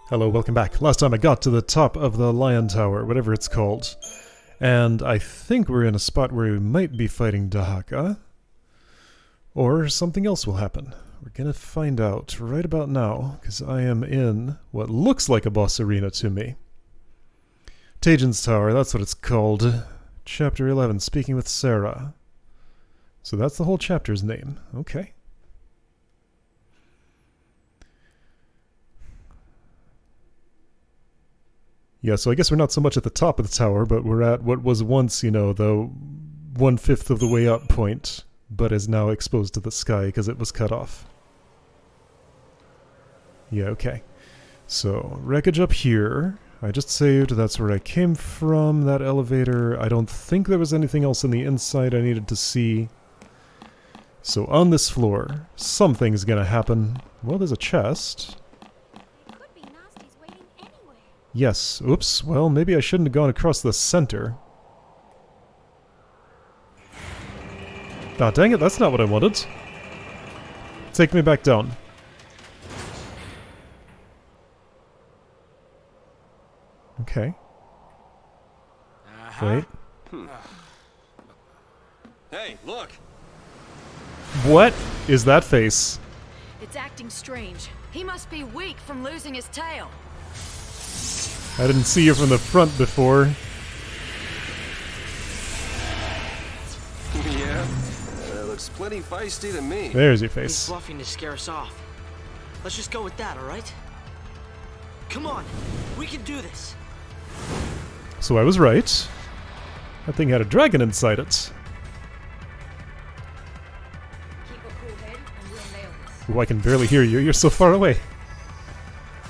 Hello, welcome back. Last time I got to the top of the Lion Tower, whatever it's called. And I think we're in a spot where we might be fighting Dahaka. Or something else will happen. We're gonna find out right about now, because I am in what looks like a boss arena to me. Tajin's Tower, that's what it's called. Chapter 11, Speaking with Sarah. So that's the whole chapter's name. Okay. Yeah, so I guess we're not so much at the top of the tower, but we're at what was once, you know, the 1/5 of the way up point, but is now exposed to the sky because it was cut off. Yeah, okay. So, wreckage up here. I just saved, that's where I came from, that elevator. I don't think there was anything else in the inside I needed to see. So on this floor, something's gonna happen. Well, there's a chest. Yes. Oops. Well, maybe I shouldn't have gone across the center. Ah, dang it, that's not what I wanted. Take me back down. Okay. Wait. Hey, look! What is that face? It's acting strange. He must be weak from losing his tail. I didn't see you from the front before. Yeah, looks plenty feisty to me. There's your He's face. bluffing to scare us off. Let's just go with that, alright? Come on, we can do this. So I was right. That thing had a dragon inside it. Keep a cool head and we'll nail this. Ooh, I can barely hear you. You're so far away.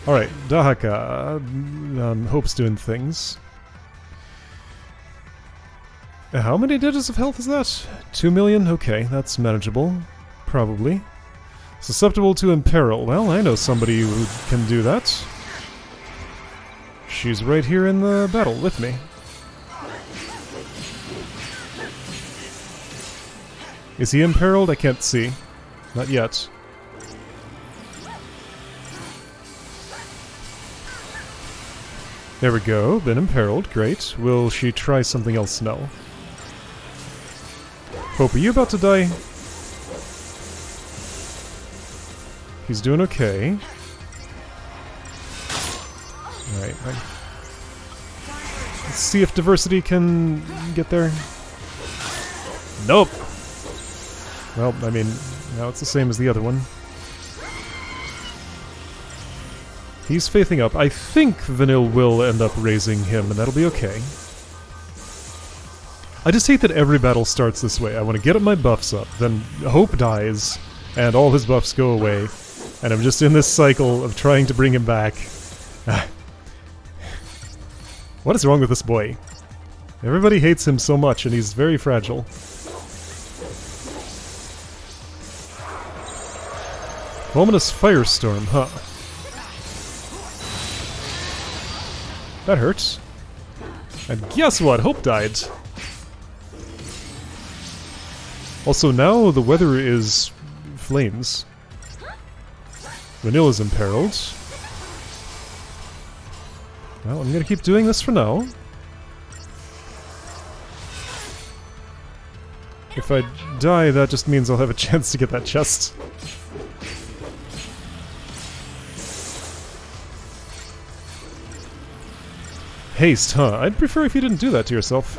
Alright, Dahaka. Hope's doing things. How many digits of health is that? 2 million? Okay, that's manageable. Probably. Susceptible to imperil. Well, I know somebody who can do that. She's right here in the battle with me. Is he imperiled? I can't see. Not yet. There we go, been imperiled, great. Will she try something else now? Hope, are you about to die? He's doing okay. Alright, let's see if diversity can get there. Nope! Well, I mean, now it's the same as the other one. He's faithing up. I think Vanille will end up raising him, and that'll be okay. I just hate that every battle starts this way. I want to get my buffs up, then Hope dies, and all his buffs go away, and I'm just in this cycle of trying to bring him back. What is wrong with this boy? Everybody hates him so much, and he's very fragile. Ominous firestorm, huh? That hurts. And guess what? Hope died. Also, now the weather is flames. Vanilla's imperiled. Well, I'm gonna keep doing this for now. If I die, that just means I'll have a chance to get that chest. Haste, huh? I'd prefer if you didn't do that to yourself.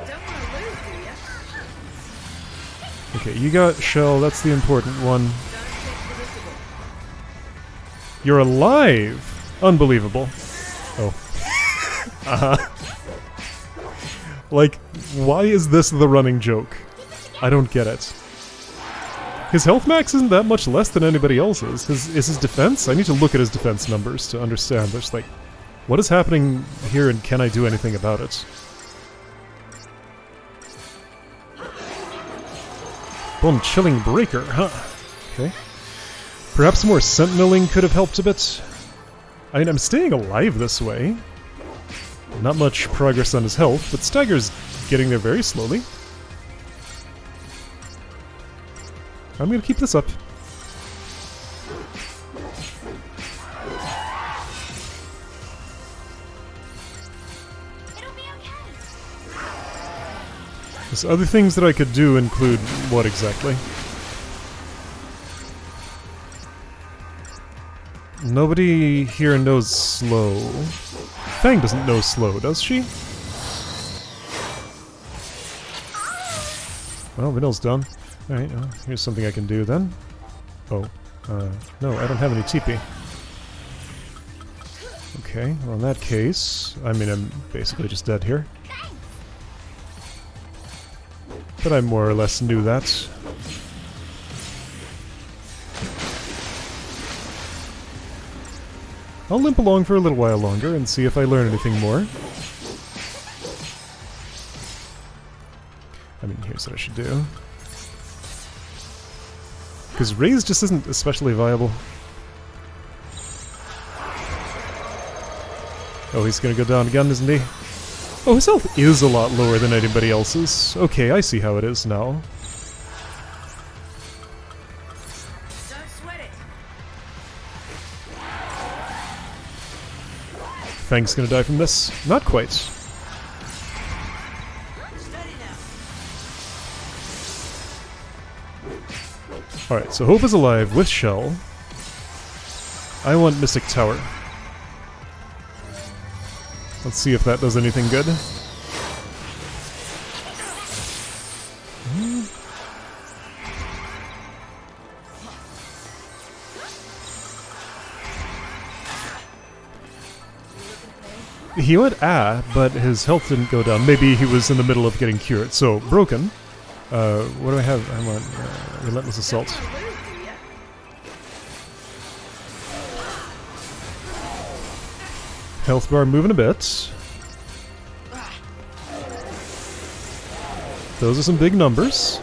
Don't want to lose, do ya? Okay, you got Shell, that's the important one. Don't get predictable. You're alive! Unbelievable. Oh. Uh-huh. Like, why is this the running joke? I don't get it. His health max isn't that much less than anybody else's. Is his defense? I need to look at his defense numbers to understand. There's like, what is happening here and can I do anything about it? Boom, chilling breaker, huh? Okay. Perhaps more sentineling could have helped a bit. I mean, I'm staying alive this way. Not much progress on his health, but Stagger's getting there very slowly. I'm gonna keep this up. It'll be okay. There's other things that I could do include what exactly? Nobody here knows slow. Fang doesn't know slow, does she? Well, Vanille's done. Alright, here's something I can do then. Oh, no, I don't have any TP. Okay, well in that case, I mean I'm basically just dead here. But I more or less knew that. I'll limp along for a little while longer and see if I learn anything more. I mean, here's what I should do. Because Raise just isn't especially viable. Oh, he's gonna go down again, isn't he? Oh, his health is a lot lower than anybody else's. Okay, I see how it is now. Don't sweat it. Fang's gonna die from this. Not quite. Steady now. Alright, so Hope is alive with Shell. I want Mystic Tower. Let's see if that does anything good. He went but his health didn't go down. Maybe he was in the middle of getting cured. So, broken. What do I have? I'm on Relentless Assault. Health bar moving a bit. Those are some big numbers.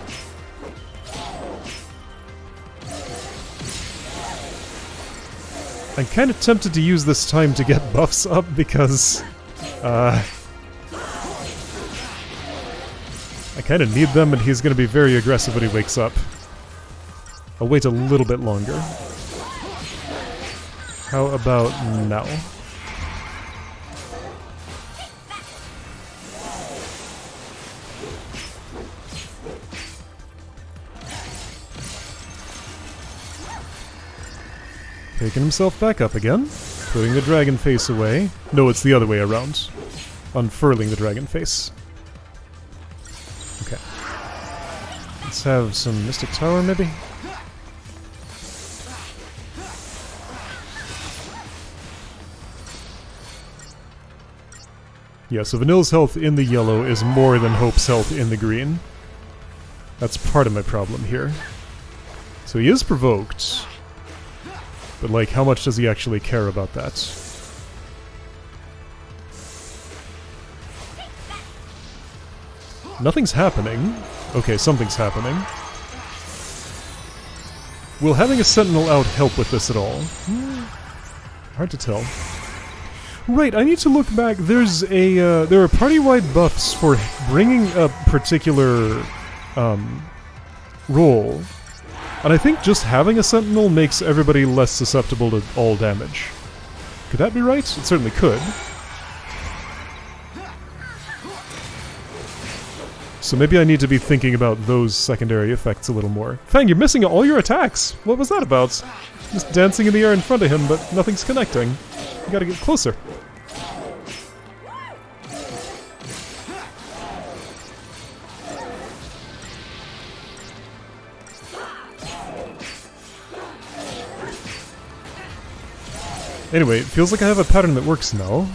I'm kind of tempted to use this time to get buffs up because I kind of need them and he's going to be very aggressive when he wakes up. I'll wait a little bit longer. How about now? Taking himself back up again, putting the dragon face away. No, it's the other way around. Unfurling the dragon face. Okay. Let's have some Mystic Tower, maybe? Yeah, so Vanilla's health in the yellow is more than Hope's health in the green. That's part of my problem here. So he is provoked. But, like, how much does he actually care about that? Nothing's happening. Okay, something's happening. Will having a sentinel out help with this at all? Hard to tell. Right, I need to look back. There's a, there are party-wide buffs for bringing a particular, role. And I think just having a sentinel makes everybody less susceptible to all damage. Could that be right? It certainly could. So maybe I need to be thinking about those secondary effects a little more. Fang, you're missing all your attacks! What was that about? Just dancing in the air in front of him, but nothing's connecting. You gotta get closer. Anyway, it feels like I have a pattern that works now.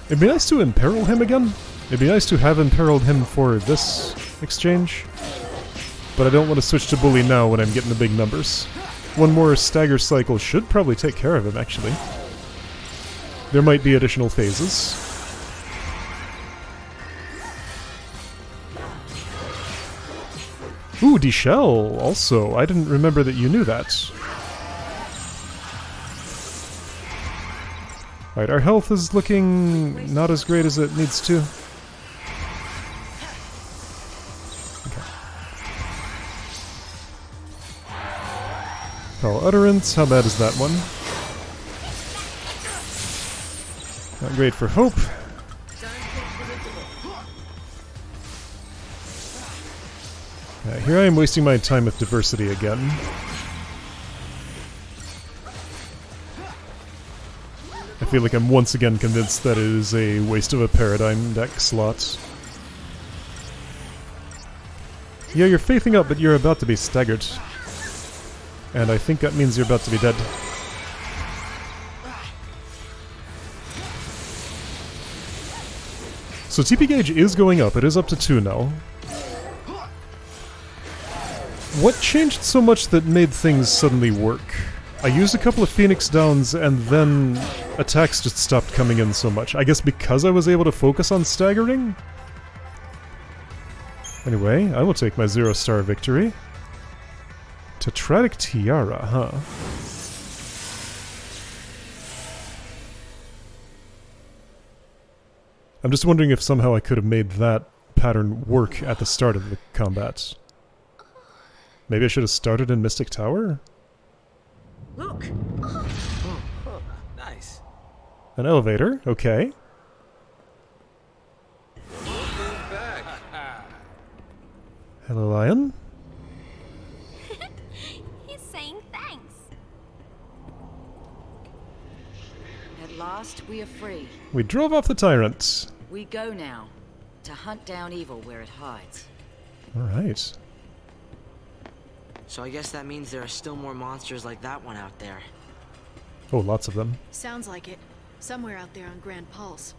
It'd be nice to imperil him again. It'd be nice to have imperiled him for this exchange. But I don't want to switch to bully now when I'm getting the big numbers. One more stagger cycle should probably take care of him, actually. There might be additional phases. Ooh, D-Shell also. I didn't remember that you knew that. Alright, our health is looking not as great as it needs to. Okay. Call Utterance. How bad is that one? Not great for Hope. Yeah, here I am wasting my time with Diversity again. I feel like I'm once again convinced that it is a waste of a Paradigm deck slot. Yeah, you're faithing up, but you're about to be staggered. And I think that means you're about to be dead. So TP gauge is going up. It is up to 2 now. What changed so much that made things suddenly work? I used a couple of Phoenix Downs and then attacks just stopped coming in so much. I guess because I was able to focus on staggering? Anyway, I will take my 0-star victory. Tetradic Tiara, huh? I'm just wondering if somehow I could have made that pattern work at the start of the combat. Maybe I should have started in Mystic Tower? Look! Nice. An elevator, okay. Back. Hello, Lion. He's saying thanks. At last, we are free. We drove off the tyrant. We go now to hunt down evil where it hides. Alright. So I guess that means there are still more monsters like that one out there. Oh, lots of them. Sounds like it. Somewhere out there on Grand Pulse.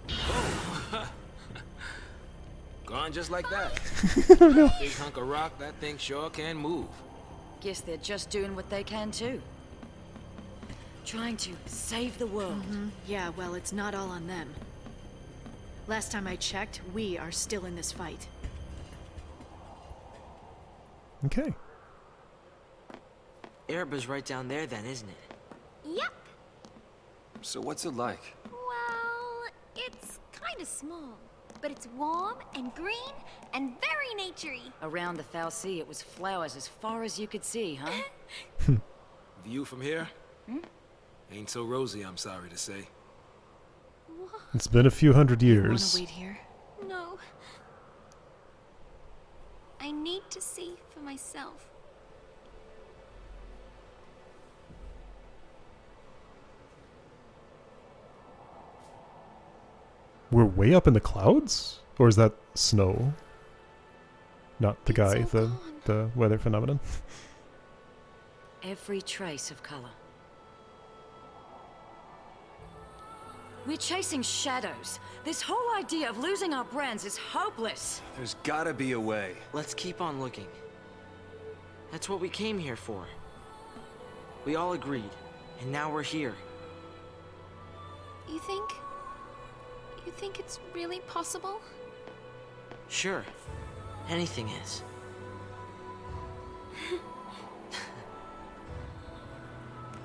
Gone just like that. Big hunk of rock, that thing sure can move. Guess they're just doing what they can too. Trying to save the world. Yeah, well, it's not all on them. Last time I checked, we are still in this fight. Okay. Ereba's right down there then, isn't it? Yep. So what's it like? Well, it's kind of small, but it's warm and green and very naturey. Around the Foul Sea, it was flowers as far as you could see, huh? View from here? Ain't so rosy, I'm sorry to say. It's been a few hundred Wanna years. wait here? No. I need to see for myself. We're way up in the clouds? Or is that snow? Not the It's guy, all the gone. the weather phenomenon. Every trace of color. We're chasing shadows. This whole idea of losing our brands is hopeless. There's gotta be a way. Let's keep on looking. That's what we came here for. We all agreed, and now we're here. You think? You think it's really possible? Sure. Anything is.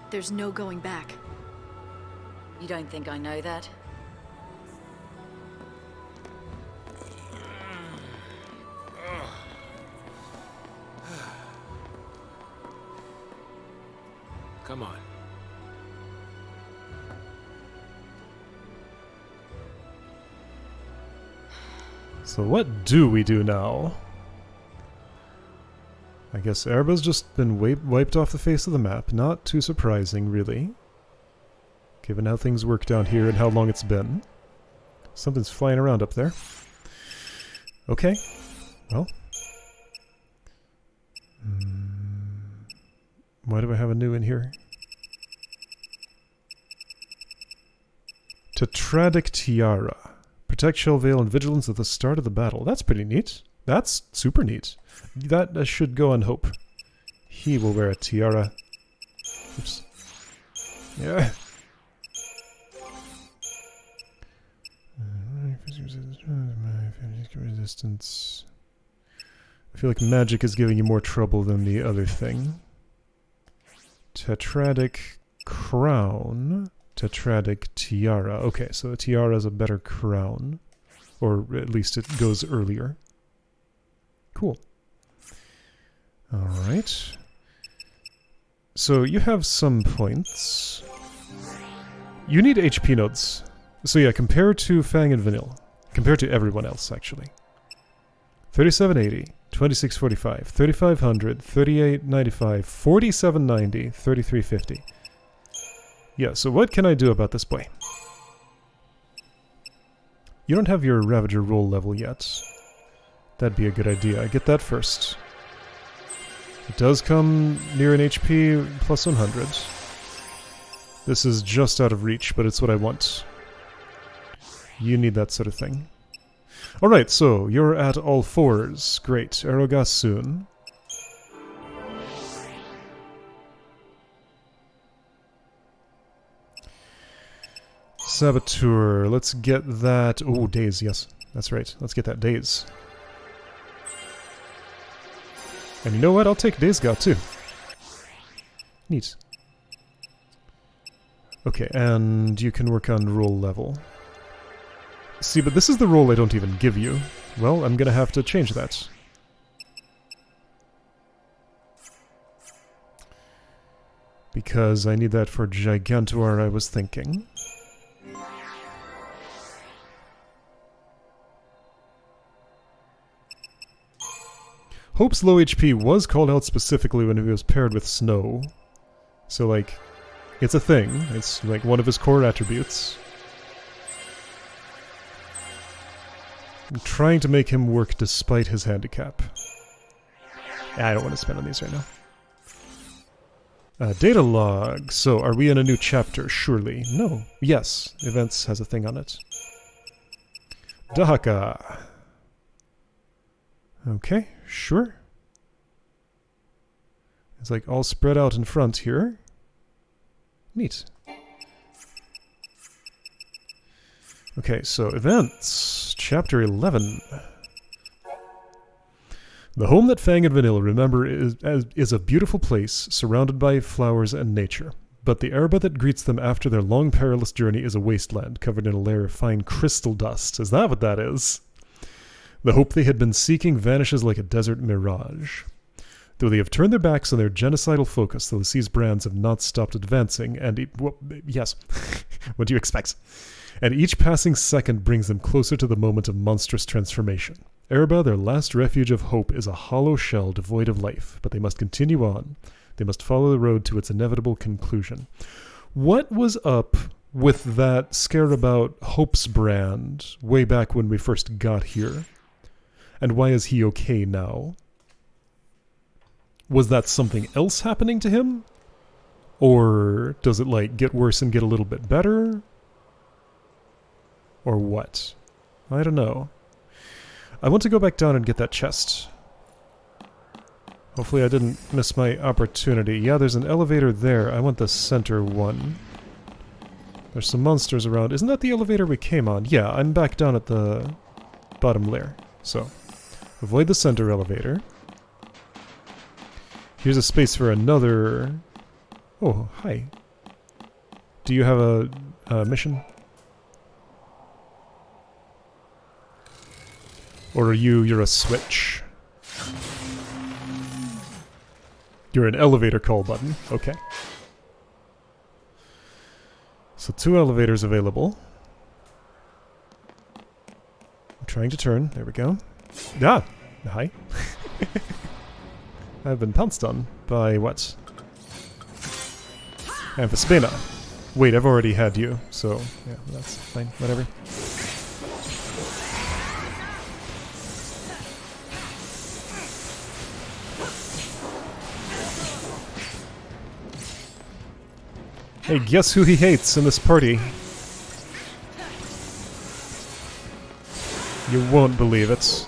There's no going back. You don't think I know that? Come on. So what do we do now? I guess Ereba's just been wiped off the face of the map. Not too surprising, really. Given how things work down here and how long it's been. Something's flying around up there. Okay. Well. Why do I have a new in here? Tetradic Tiara. Protect Shell Veil and Vigilance at the start of the battle. That's pretty neat. That's super neat. That should go on Hope. He will wear a tiara. Oops. Yeah. Resistance. I feel like magic is giving you more trouble than the other thing. Tetradic Crown. Tetradic Tiara. Okay, so the tiara is a better crown. Or at least it goes earlier. Cool. Alright. So you have some points. You need HP nodes. So yeah, compare to Fang and Vanille. Compare to everyone else, actually. 3780, 2645, 3500, 3895, 4790, 3350. Yeah, so what can I do about this boy? You don't have your Ravager roll level yet. That'd be a good idea. Get that first. It does come near an HP plus 100. This is just out of reach, but it's what I want. You need that sort of thing. Alright, so you're at all fours. Great. Aerogas soon. Saboteur. Let's get that. Oh, days, yes. That's right. Let's get that days. And you know what? I'll take Days God too. Neat. Okay, and you can work on roll level. See, but this is the roll I don't even give you. Well, I'm gonna have to change that. Because I need that for Gigantuar, I was thinking. Hope's low HP was called out specifically when he was paired with Snow. So, like, it's a thing. It's, like, one of his core attributes. I'm trying to make him work despite his handicap. I don't want to spend on these right now. Data log. So, are we in a new chapter? Surely. No. Yes. Events has a thing on it. Dahaka. Okay, sure. It's like all spread out in front here. Neat. Okay, so events. Chapter 11. The home that Fang and Vanilla remember is a beautiful place surrounded by flowers and nature. But the Erba that greets them after their long perilous journey is a wasteland covered in a layer of fine crystal dust. Is that what that is? The hope they had been seeking vanishes like a desert mirage. Though they have turned their backs on their genocidal focus, the Lassie's brands have not stopped advancing, and yes, what do you expect? And each passing second brings them closer to the moment of monstrous transformation. Erba, their last refuge of hope, is a hollow shell devoid of life, but they must continue on. They must follow the road to its inevitable conclusion. What was up with that scare about Hope's brand way back when we first got here? And why is he okay now? Was that something else happening to him? Or does it, like, get worse and get a little bit better? Or what? I don't know. I want to go back down and get that chest. Hopefully I didn't miss my opportunity. Yeah, there's an elevator there. I want the center one. There's some monsters around. Isn't that the elevator we came on? Yeah, I'm back down at the bottom layer. So, avoid the center elevator. Here's a space for another... Oh, hi. Do you have a mission? Or are you're a switch? You're an elevator call button. Okay. So 2 elevators available. I'm trying to turn. There we go. Ah! Hi. I've been pounced on by what? Amphispina. Wait, I've already had you, so yeah, that's fine. Whatever. Hey, guess who he hates in this party? You won't believe it.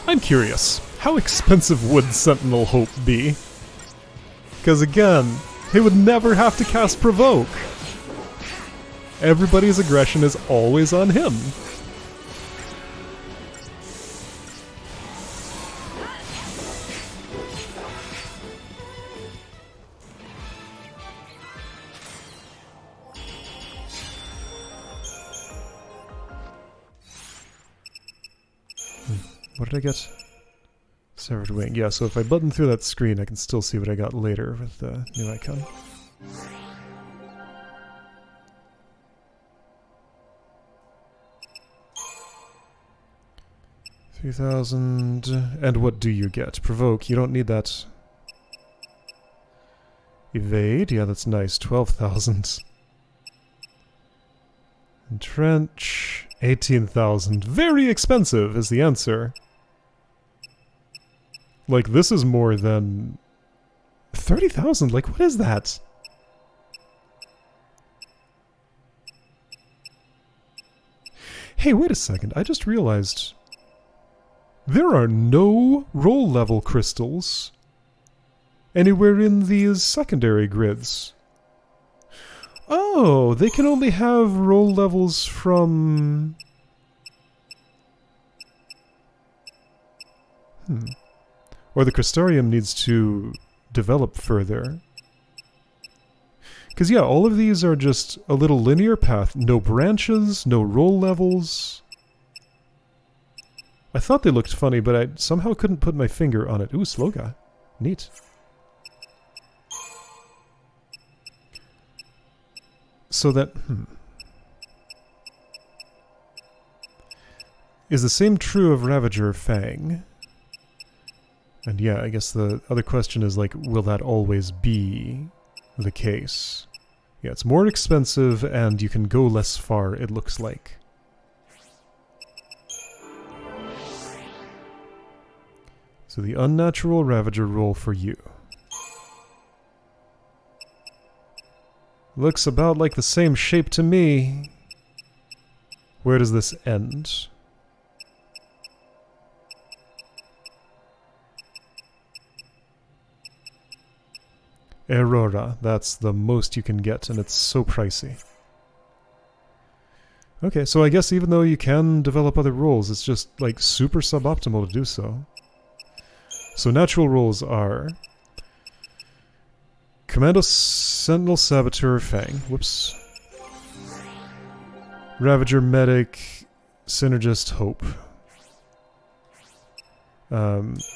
I'm curious, how expensive would Sentinel Hope be? Because again, he would never have to cast Provoke. Everybody's aggression is always on him. What did I get? Severed wing. Yeah, so if I button through that screen, I can still see what I got later with the new icon. $3,000. And what do you get? Provoke. You don't need that. Evade. Yeah, that's nice. 12,000. Entrench. 18,000. Very expensive is the answer. Like, this is more than 30,000. Like, what is that? Hey, wait a second. I just realized there are no roll level crystals anywhere in these secondary grids. Oh, they can only have roll levels from... Or the Crystarium needs to develop further. Because yeah, all of these are just a little linear path. No branches, no roll levels. I thought they looked funny, but I somehow couldn't put my finger on it. Ooh, Sloga. Neat. So that... Is the same true of Ravager Fang? And yeah, I guess the other question is, like, will that always be the case? Yeah, it's more expensive and you can go less far, it looks like. So the unnatural Ravager roll for you. Looks about like the same shape to me. Where does this end? Aurora, that's the most you can get, and it's so pricey. Okay, so I guess even though you can develop other roles, it's just, like, super suboptimal to do so. So natural roles are... Commando Sentinel Saboteur Fang. Whoops. Ravager Medic Synergist Hope.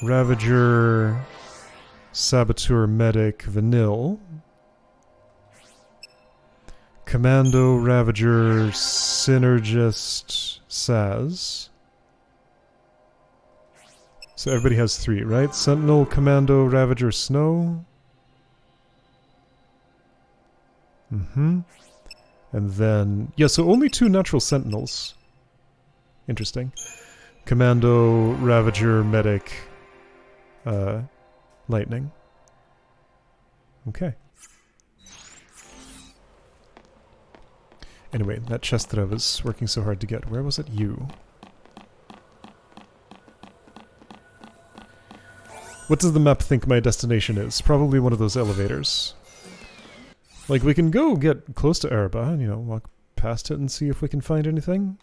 Ravager... Saboteur Medic Vanille. Commando Ravager Synergist Saz. So everybody has 3, right? Sentinel, Commando, Ravager, Snow. And then... Yeah, so only 2 natural Sentinels. Interesting. Commando, Ravager, Medic, Lightning. Okay. Anyway, that chest that I was working so hard to get, where was it? You. What does the map think my destination is? Probably one of those elevators. Like, we can go get close to Erba and, you know, walk past it and see if we can find anything.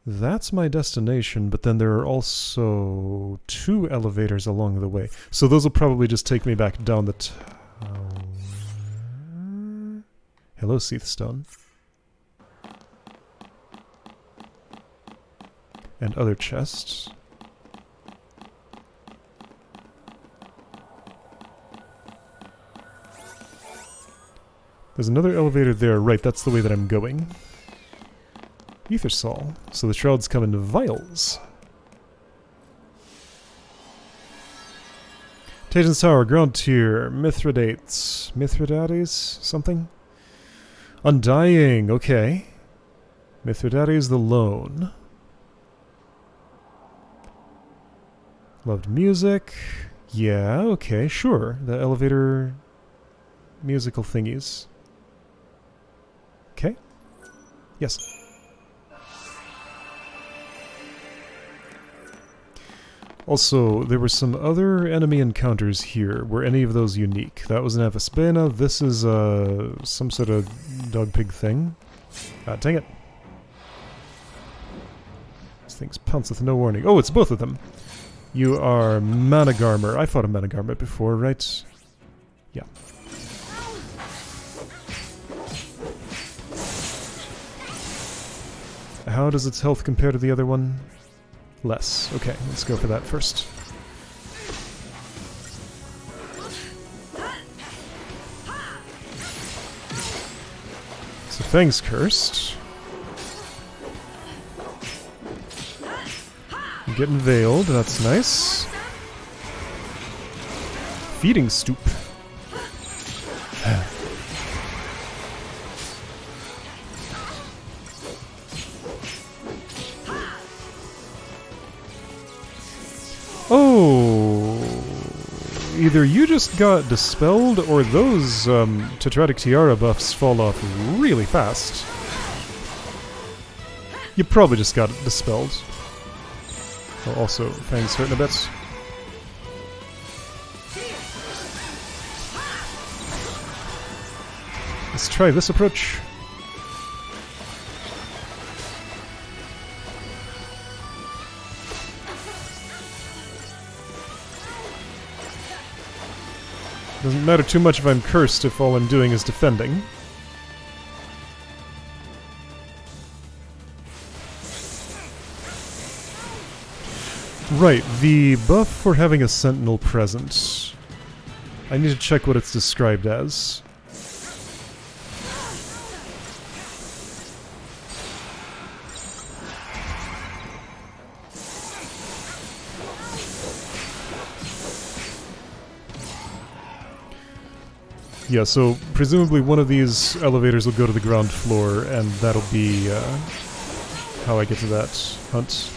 That's my destination, but then there are also 2 elevators along the way. So those will probably just take me back down the tower. Hello, Seathstone. And other chests. There's another elevator there. Right, that's the way that I'm going. Ethersol. So the shrouds come in vials. Tajan's Tower, ground tier, Mithridates. Mithridates? Something? Undying, okay. Mithridates the Lone. Loved music. Yeah, okay, sure. The elevator musical thingies. Okay. Yes. Also, there were some other enemy encounters here. Were any of those unique? That was an Avaspena. This is some sort of dog-pig thing. Dang it. This thing's pounced with no warning. Oh, it's both of them. You are Managarmer. I fought a Managarmer before, right? Yeah. How does its health compare to the other one? Less. Okay, let's go for that first. So Fang's cursed. I'm getting veiled, that's nice. Feeding stoop. Oh, either you just got dispelled or those Tetratic Tiara buffs fall off really fast. You probably just got dispelled. Oh, also, Fang's hurting a bit. Let's try this approach. Doesn't matter too much if I'm cursed if all I'm doing is defending. Right, the buff for having a sentinel present. I need to check what it's described as. Yeah, so presumably one of these elevators will go to the ground floor, and that'll be how I get to that hunt.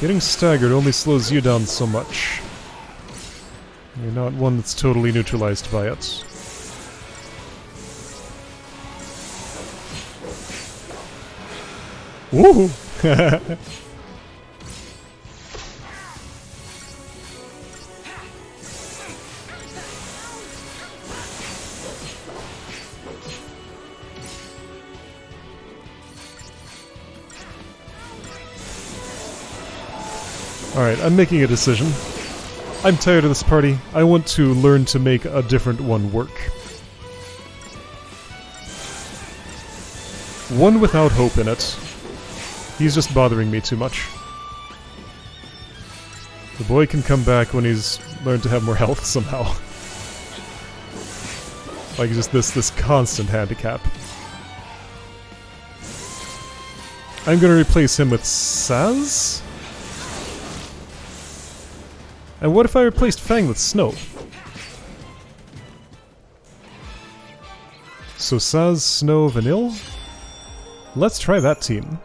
Getting staggered only slows you down so much. You're not one that's totally neutralized by it. Woo! Alright, I'm making a decision. I'm tired of this party. I want to learn to make a different one work. One without hope in it. He's just bothering me too much. The boy can come back when he's learned to have more health somehow. Like just this constant handicap. I'm gonna replace him with Saz? And what if I replaced Fang with Snow? So Saz, Snow, Vanille? Let's try that team.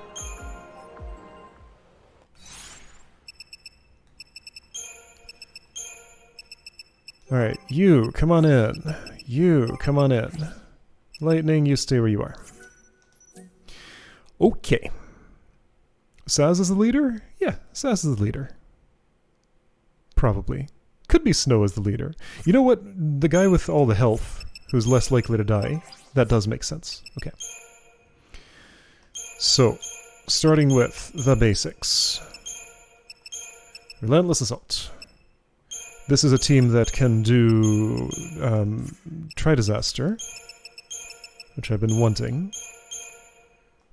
Alright, you, come on in. You, come on in. Lightning, you stay where you are. Okay. Saz is the leader? Yeah, Saz is the leader. Probably. Could be Snow as the leader. You know what? The guy with all the health, who's less likely to die, that does make sense. Okay. So, starting with the basics. Relentless Assault. This is a team that can do Tri-Disaster, which I've been wanting.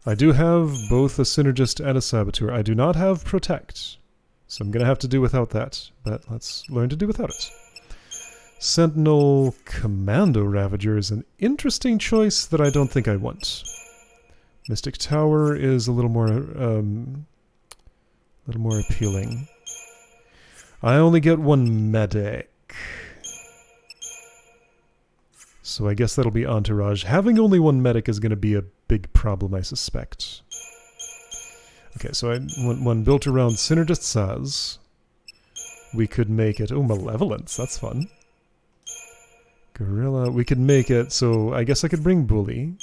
I do have both a Synergist and a Saboteur. I do not have Protect. So I'm going to have to do without that, but let's learn to do without it. Sentinel Commando Ravager is an interesting choice that I don't think I want. Mystic Tower is a little more appealing. I only get one medic. So I guess that'll be Entourage. Having only one medic is going to be a big problem, I suspect. Okay, so I want one built around Synergist Saz. We could make it... Oh, Malevolence, that's fun. Gorilla, we could make it... So I guess I could bring Bully.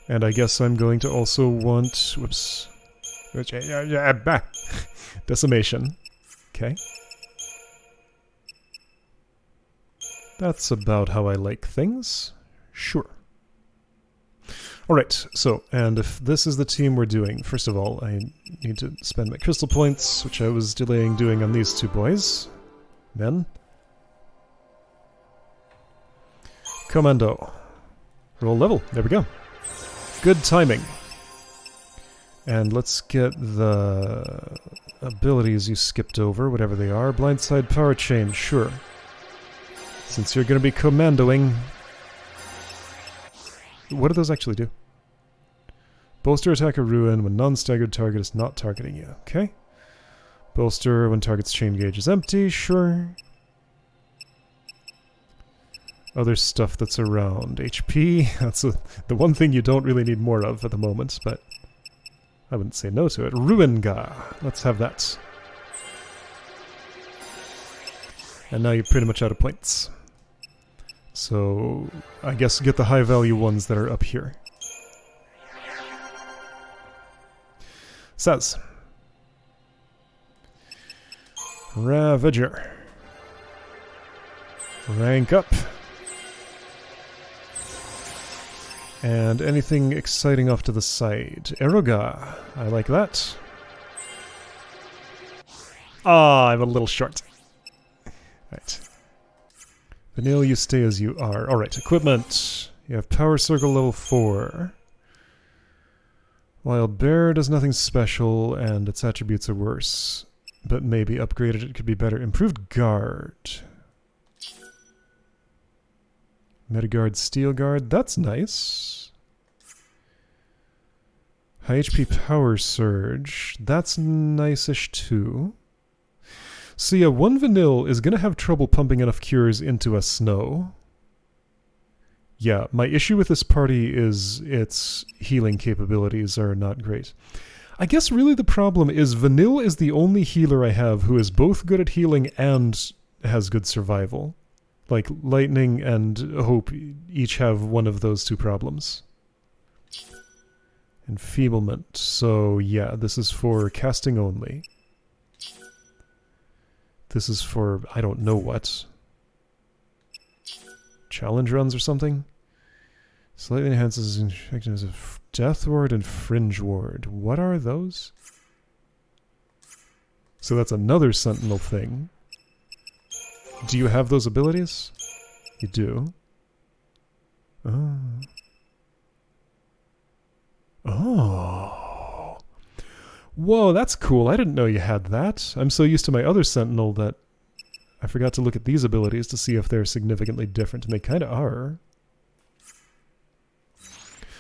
And I guess I'm going to also want... Whoops. Decimation. Okay. That's about how I like things. Sure. Alright, so, and if this is the team we're doing, first of all, I need to spend my crystal points, which I was delaying doing on these two boys. Men. Commando. Roll level. There we go. Good timing. And let's get the abilities you skipped over, whatever they are. Blindside power chain, sure. Since you're going to be commandoing. What do those actually do? Bolster attack or ruin when non-staggered target is not targeting you. Okay. Bolster when target's chain gauge is empty, sure. Other stuff that's around. HP, that's the one thing you don't really need more of at the moment, but I wouldn't say no to it. Ruinga, let's have that. And now you're pretty much out of points. So, I guess get the high value ones that are up here. Says Ravager. Rank up. And anything exciting off to the side. Eroga. I like that. Ah, I'm a little short. Right. Vanille, you stay as you are. Alright, equipment. You have Power Circle level 4. Wild Bear does nothing special, and its attributes are worse. But maybe upgraded it could be better. Improved Guard. Metagard, Steel Guard, that's nice. High HP Power Surge, that's nice-ish too. So yeah, one Vanille is going to have trouble pumping enough cures into a snow. Yeah, my issue with this party is its healing capabilities are not great. I guess really the problem is Vanille is the only healer I have who is both good at healing and has good survival. Like, Lightning and Hope each have one of those two problems. Enfeeblement. So, yeah, this is for casting only. This is for, I don't know what. Challenge runs or something? Slightly enhances effectiveness of Death Ward and Fringe Ward. What are those? So that's another Sentinel thing. Do you have those abilities? You do. Oh. Oh. Whoa, that's cool. I didn't know you had that. I'm so used to my other Sentinel that I forgot to look at these abilities to see if they're significantly different, and they kind of are.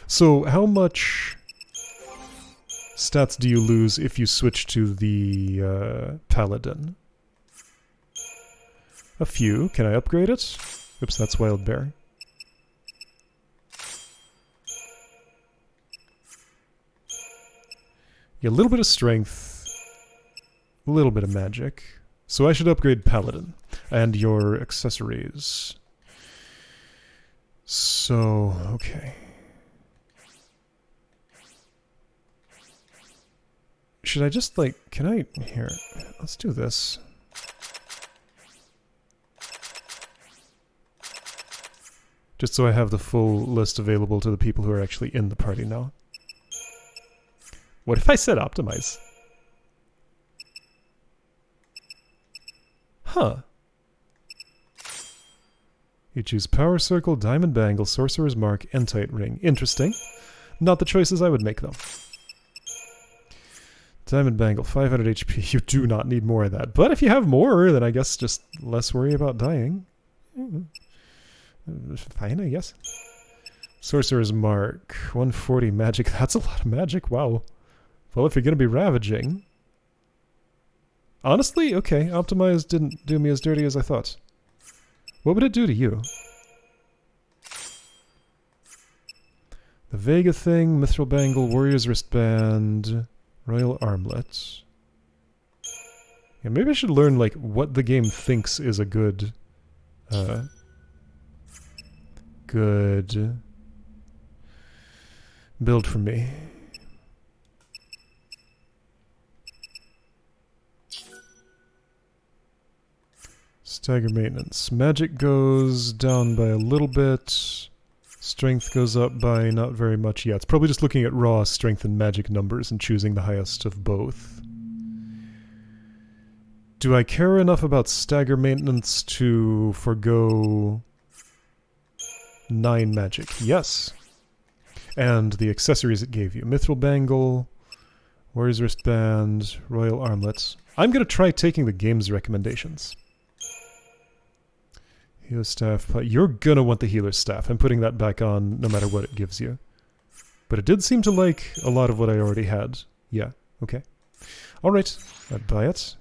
So, how much stats do you lose if you switch to the Paladin? A few. Can I upgrade it? Oops, that's Wild Bear. Yeah, a little bit of strength, a little bit of magic. So I should upgrade Paladin and your accessories. So, okay. Should I just, like, can I, here, let's do this. Just so I have the full list available to the people who are actually in the party now. What if I said optimize? Huh. You choose Power Circle, Diamond Bangle, Sorcerer's Mark, Entite Ring. Interesting. Not the choices I would make, though. Diamond Bangle, 500 HP. You do not need more of that. But if you have more, then I guess just less worry about dying. Fine, I guess. Sorcerer's Mark, 140 magic. That's a lot of magic, wow. Well, if you're going to be ravaging... Honestly, okay, Optimize didn't do me as dirty as I thought. What would it do to you? The Vega thing, Mithril Bangle, Warrior's Wristband, Royal Armlet. Yeah, maybe I should learn, like, what the game thinks is a good... good build for me. Stagger maintenance. Magic goes down by a little bit. Strength goes up by not very much. Yeah, it's probably just looking at raw strength and magic numbers and choosing the highest of both. Do I care enough about stagger maintenance to forgo 9 magic. Yes. And the accessories it gave you. Mithril Bangle, Warrior's Wristband, Royal Armlet. I'm going to try taking the game's recommendations. Healer Staff. You're going to want the Healer Staff. I'm putting that back on no matter what it gives you. But it did seem to like a lot of what I already had. Yeah, okay. Alright, I'd buy it.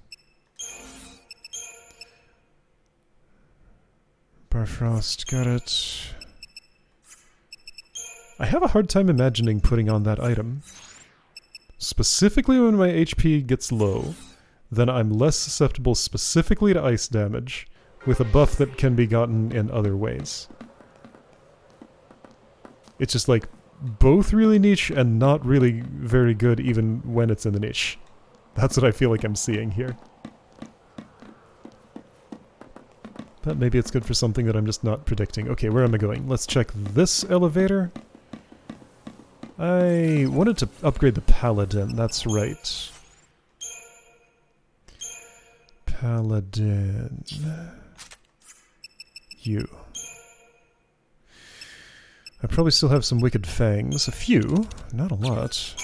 Barfrost, got it. I have a hard time imagining putting on that item. Specifically when my HP gets low, then I'm less susceptible specifically to ice damage, with a buff that can be gotten in other ways. It's just like, both really niche and not really very good even when it's in the niche. That's what I feel like I'm seeing here. But maybe it's good for something that I'm just not predicting. Okay, where am I going? Let's check this elevator. I wanted to upgrade the Paladin, that's right. Paladin. You. I probably still have some Wicked Fangs. A few, not a lot.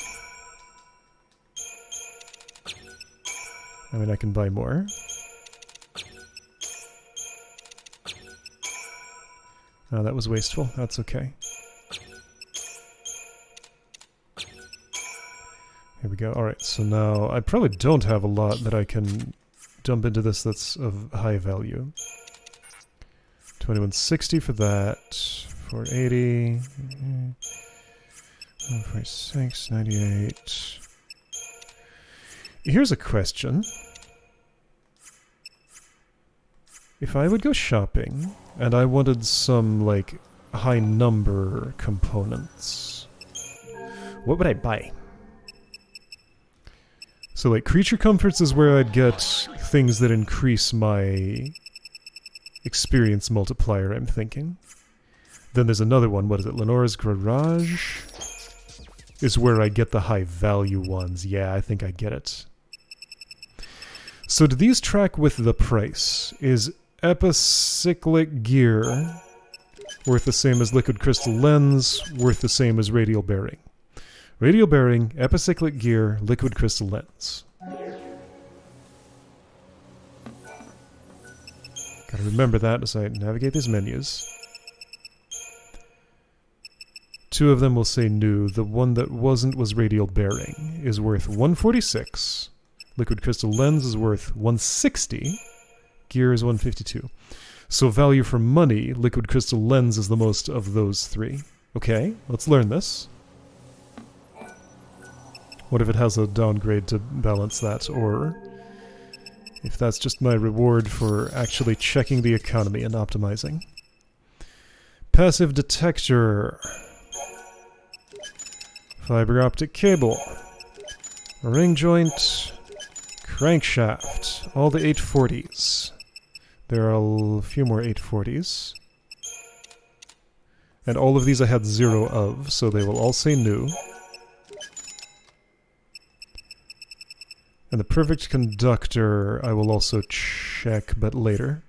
I mean, I can buy more. Oh, that was wasteful. That's okay. Here we go. Alright, so now I probably don't have a lot that I can dump into this that's of high value. 2160 for that. 480. 146, 98. Here's a question. If I would go shopping, and I wanted some, like, high number components, what would I buy? So, like, creature comforts is where I'd get things that increase my experience multiplier, I'm thinking. Then there's another one, what is it? Lenora's Garage? Is where I get the high value ones. Yeah, I think I get it. So do these track with the price? Is Epicyclic Gear worth the same as Liquid Crystal Lens, worth the same as Radial Bearing? Radial Bearing, Epicyclic Gear, Liquid Crystal Lens. Gotta remember that as I navigate these menus. Two of them will say new. The one that wasn't was Radial Bearing. Is worth 146. Liquid Crystal Lens is worth 160. Gear is 152. So value for money, Liquid Crystal Lens is the most of those three. Okay, let's learn this. What if it has a downgrade to balance that, or if that's just my reward for actually checking the economy and optimizing. Passive detector. Fiber optic cable. Ring joint. Crankshaft. All the 840s. There are a few more 840s. And all of these I had 0 of, so they will all say new. And the perfect conductor I will also check, but later.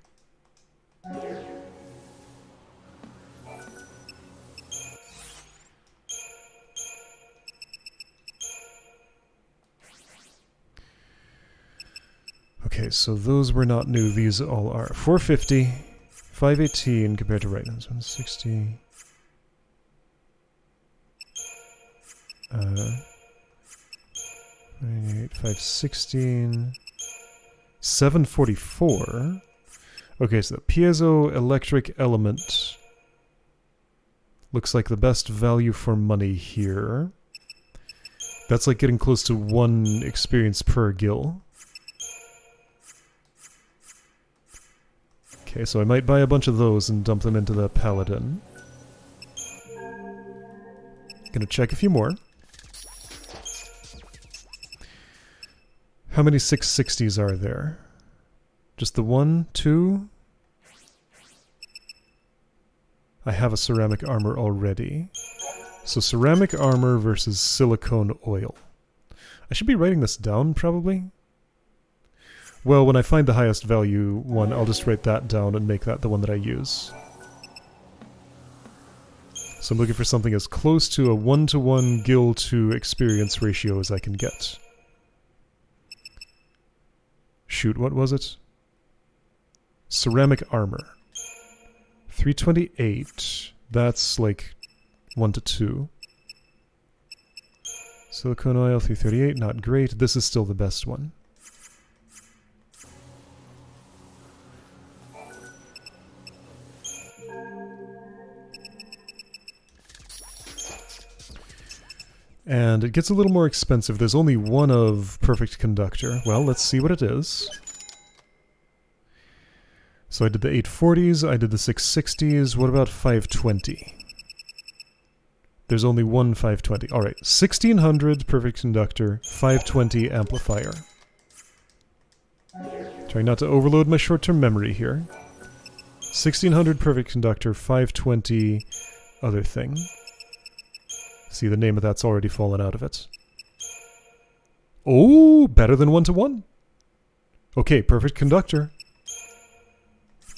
Okay, so those were not new, these all are. 450, 518 compared to right now, 160. 98, 516. 744. Okay, so the piezoelectric element looks like the best value for money here. That's like getting close to 1 experience per gil. Okay, so I might buy a bunch of those and dump them into the Paladin. Gonna check a few more. How many 660s are there? Just the 1, 2? I have a ceramic armor already. So ceramic armor versus silicone oil. I should be writing this down, probably. Well, when I find the highest value one, I'll just write that down and make that the one that I use. So I'm looking for something as close to a 1-to-1 gil to experience ratio as I can get. Shoot, what was it? Ceramic armor. 328. That's like 1-to-2. Silicone oil, 338. Not great. This is still the best one. And it gets a little more expensive. There's only one of Perfect Conductor. Well, let's see what it is. So I did the 840s, I did the 660s. What about 520? There's only one 520. Alright, 1600 Perfect Conductor, 520 Amplifier. Trying not to overload my short-term memory here. 1600 Perfect Conductor, 520 other thing. See, the name of that's already fallen out of it. Oh, better than 1-to-1. Okay, Perfect Conductor.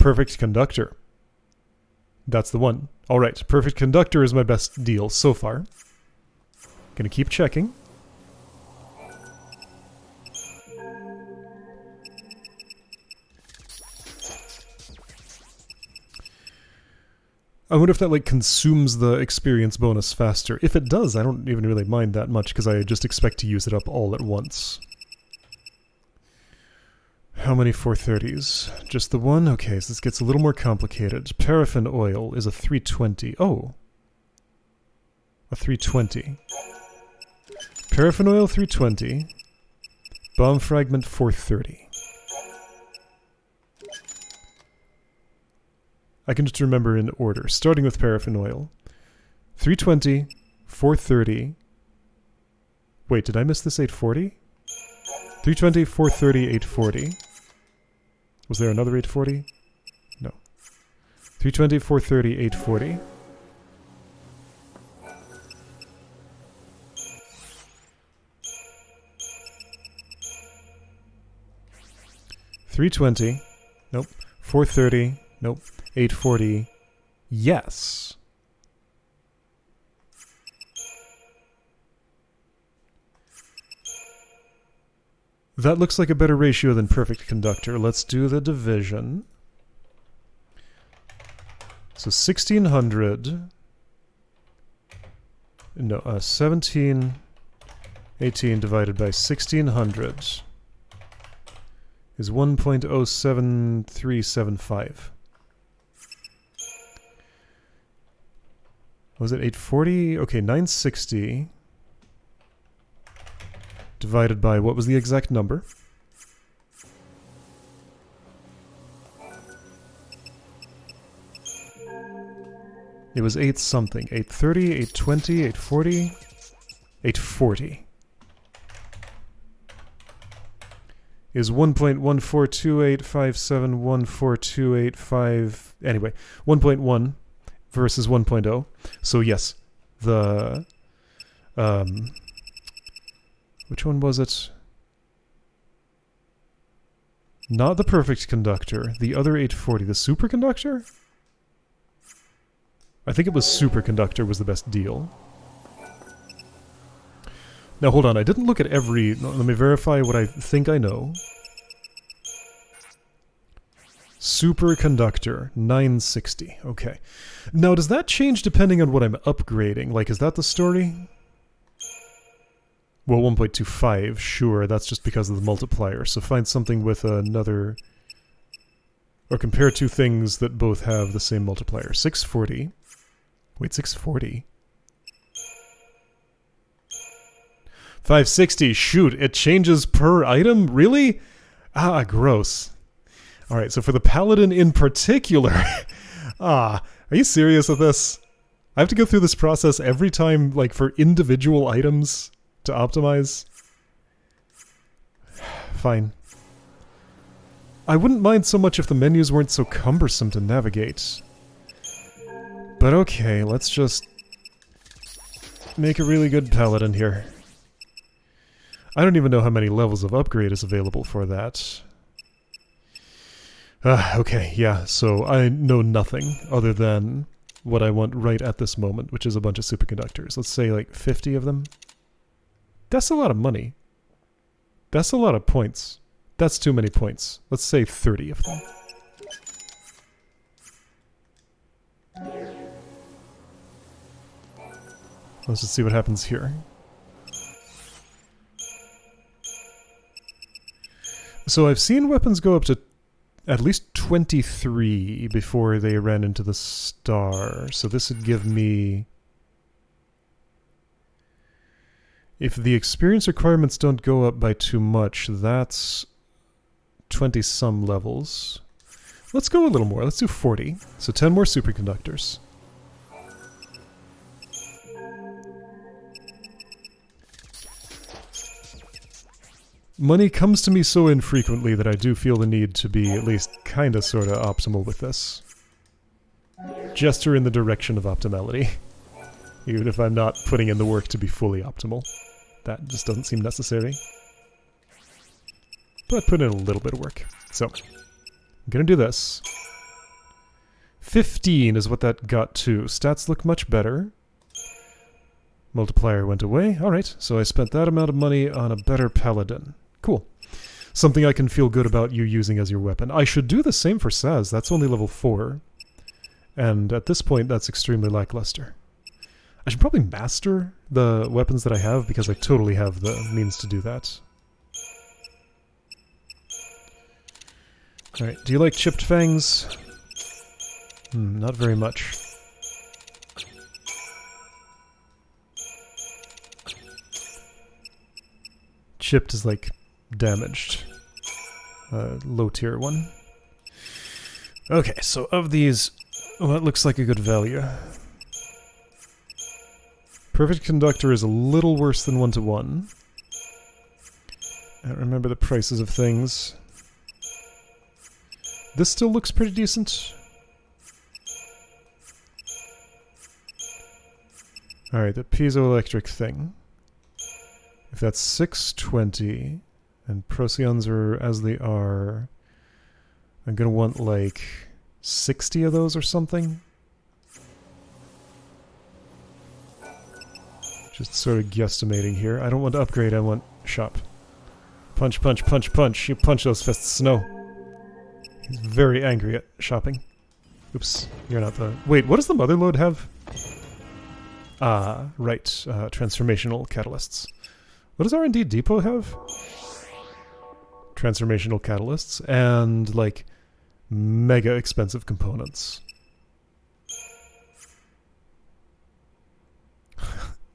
Perfect Conductor. That's the one. Alright, Perfect Conductor is my best deal so far. Gonna keep checking. I wonder if that, like, consumes the experience bonus faster. If it does, I don't even really mind that much, because I just expect to use it up all at once. How many 430s? Just the one? Okay, so this gets a little more complicated. Paraffin oil is a 320. Oh! A 320. Paraffin oil 320. Bomb fragment 430. I can just remember in order, starting with paraffin oil. 320, 430. Wait, did I miss this 840? 320, 430, 840. Was there another 840? No. 320, 430, 840. $320. Nope. 430. Nope. 840. Yes. That looks like a better ratio than Perfect Conductor. Let's do the division. So 1600. No, 1718 divided by 1600 is 1.07375. Was it 840? Okay, 960 divided by, what was the exact number? It was 8 something. 830, 820, 840, 840. Is 1.14285714285. Anyway, 1.1 versus 1.0. So yes, the which one was it? Not the Perfect Conductor, the other 840, the Superconductor? I think it was Superconductor was the best deal. Now hold on, I didn't look at every... Let me verify what I think I know. Superconductor, 960. Okay. Now, does that change depending on what I'm upgrading? Like, is that the story? Well, 1.25, sure, that's just because of the multiplier. So find something with another... Or compare two things that both have the same multiplier. 640. Wait, 640? 560, shoot, it changes per item? Really? Ah, gross. Alright, so for the Paladin in particular... are you serious with this? I have to go through this process every time, like, for individual items to optimize? Fine. I wouldn't mind so much if the menus weren't so cumbersome to navigate. But okay, let's just make a really good Paladin here. I don't even know how many levels of upgrade is available for that. Okay, yeah, so I know nothing other than what I want right at this moment, which is a bunch of superconductors. Let's say like 50 of them. That's a lot of money. That's a lot of points. That's too many points. Let's say 30 of them. Let's just see what happens here. So I've seen weapons go up to at least 23 before they ran into the star. So this would give me... If the experience requirements don't go up by too much, that's 20-some levels. Let's go a little more. Let's do 40. So 10 more superconductors. Money comes to me so infrequently that I do feel the need to be at least kinda sorta optimal with this. Gesture in the direction of optimality. Even if I'm not putting in the work to be fully optimal. That just doesn't seem necessary. But put in a little bit of work. So, I'm gonna do this. 15 is what that got to. Stats look much better. Multiplier went away. Alright, so I spent that amount of money on a better paladin. Cool. Something I can feel good about you using as your weapon. I should do the same for Saz. That's only level 4. And at this point, that's extremely lackluster. I should probably master the weapons that I have, because I totally have the means to do that. Alright, do you like chipped fangs? Not very much. Chipped is like damaged. Low tier one. Okay, so of these, what looks like a good value? Perfect Conductor is a little worse than 1-to-1. I don't remember the prices of things. This still looks pretty decent. Alright, the piezoelectric thing. If that's 620, and Procyons are as they are, I'm gonna want like 60 of those or something. Just sort of guesstimating here. I don't want to upgrade, I want shop. Punch, punch, punch, punch. You punch those fists, Snow. He's very angry at shopping. Oops, you're not the... Wait, what does the mother load have? Ah, right. Transformational catalysts. What does R&D Depot have? Transformational catalysts and, like, mega expensive components.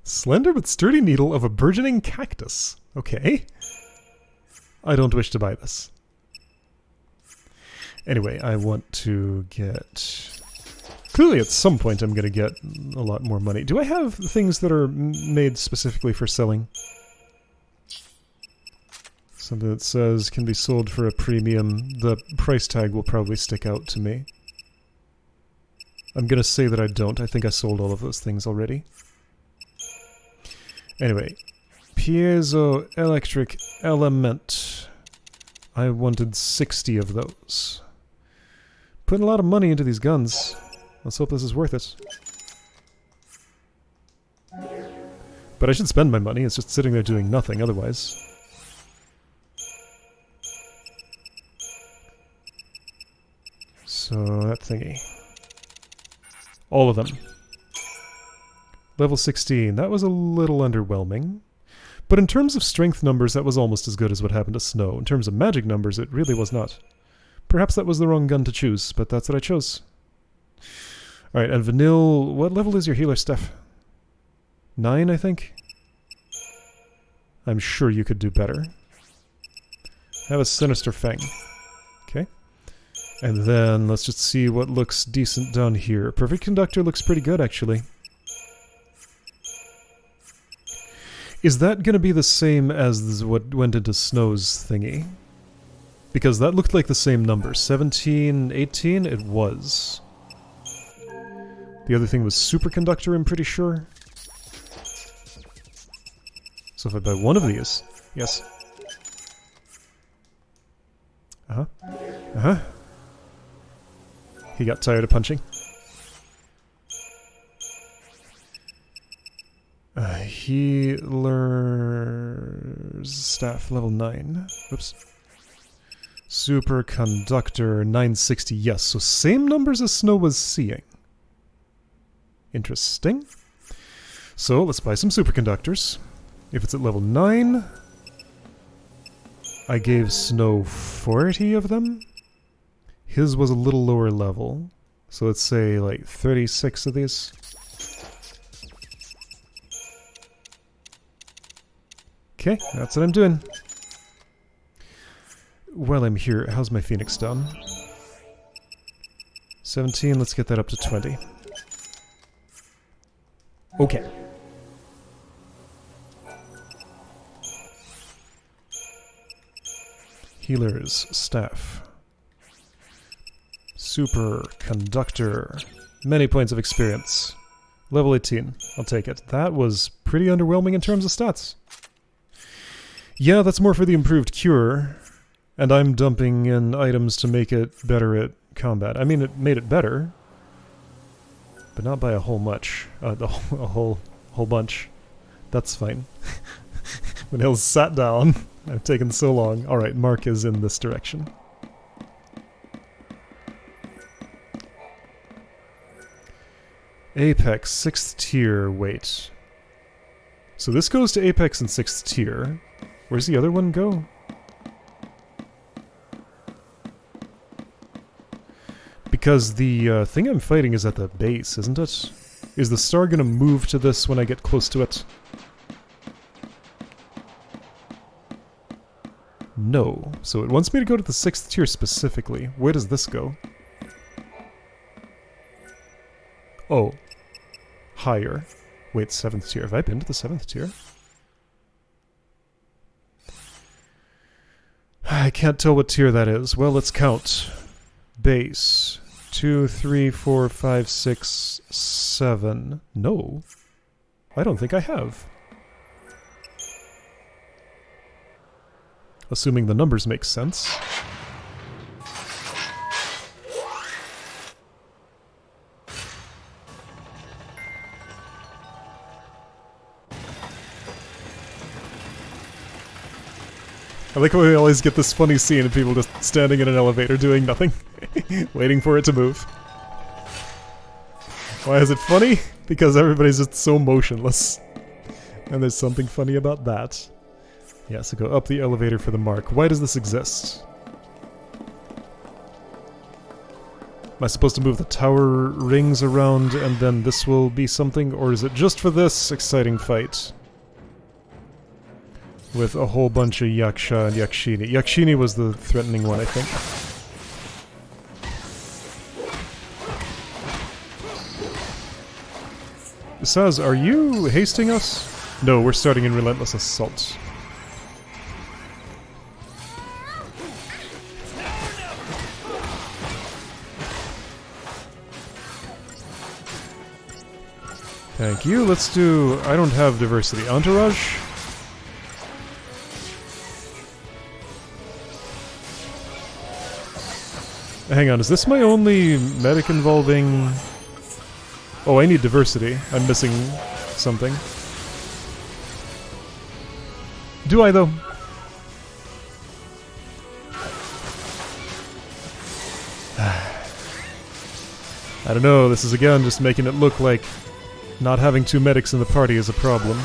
Slender but sturdy needle of a burgeoning cactus. Okay. I don't wish to buy this. Anyway, I want to get... Clearly at some point I'm going to get a lot more money. Do I have things that are made specifically for selling? Something that says can be sold for a premium. The price tag will probably stick out to me. I'm going to say that I don't. I think I sold all of those things already. Anyway, piezoelectric element. I wanted 60 of those. Putting a lot of money into these guns. Let's hope this is worth it. But I should spend my money, it's just sitting there doing nothing otherwise. So, that thingy. All of them. Level 16, that was a little underwhelming. But in terms of strength numbers, that was almost as good as what happened to Snow. In terms of magic numbers, it really was not. Perhaps that was the wrong gun to choose, but that's what I chose. Alright, and Vanille, what level is your healer, Steph? 9, I think? I'm sure you could do better. Have a Sinister Fang. Okay. And then, let's just see what looks decent down here. Perfect Conductor looks pretty good, actually. Is that going to be the same as what went into Snow's thingy? Because that looked like the same number. 17, 18? It was. The other thing was Superconductor, I'm pretty sure. So if I buy one of these... Yes. Uh-huh. Uh-huh. He got tired of punching. Healer's staff, level 9. Oops. Superconductor, 960. Yes, so same numbers as Snow was seeing. Interesting. So, let's buy some superconductors. If it's at level 9, I gave Snow 40 of them. His was a little lower level. So let's say like 36 of these. Okay, that's what I'm doing. While I'm here, how's my Phoenix done? 17, let's get that up to 20. Okay. Healer's staff. Superconductor. Many points of experience. Level 18. I'll take it. That was pretty underwhelming in terms of stats. Yeah, that's more for the improved cure. And I'm dumping in items to make it better at combat. I mean, it made it better. But not by a whole much. A whole bunch. That's fine. When Hill's sat down, I've taken so long. Alright, Mark is in this direction. Apex, 6th tier, wait. So this goes to Apex in 6th tier. Where's the other one go? Because the thing I'm fighting is at the base, isn't it? Is the star gonna move to this when I get close to it? No. So it wants me to go to the 6th tier specifically. Where does this go? Oh. Higher. Wait, 7th tier. Have I been to the 7th tier? I can't tell what tier that is. Well, let's count. Base. 2, 3, 4, 5, 6, 7. No. I don't think I have. Assuming the numbers make sense. I like how we always get this funny scene of people just standing in an elevator doing nothing, waiting for it to move. Why is it funny? Because everybody's just so motionless. And there's something funny about that. Yeah, so go up the elevator for the mark. Why does this exist? Am I supposed to move the tower rings around and then this will be something? Or is it just for this exciting fight? With a whole bunch of Yaksha and Yakshini. Yakshini was the threatening one, I think. Saz, are you hasting us? No, we're starting in Relentless Assault. Thank you. Let's do... I don't have diversity. Entourage? Hang on, is this my only medic involving... Oh, I need diversity. I'm missing something. Do I, though? I don't know, this is again just making it look like not having two medics in the party is a problem.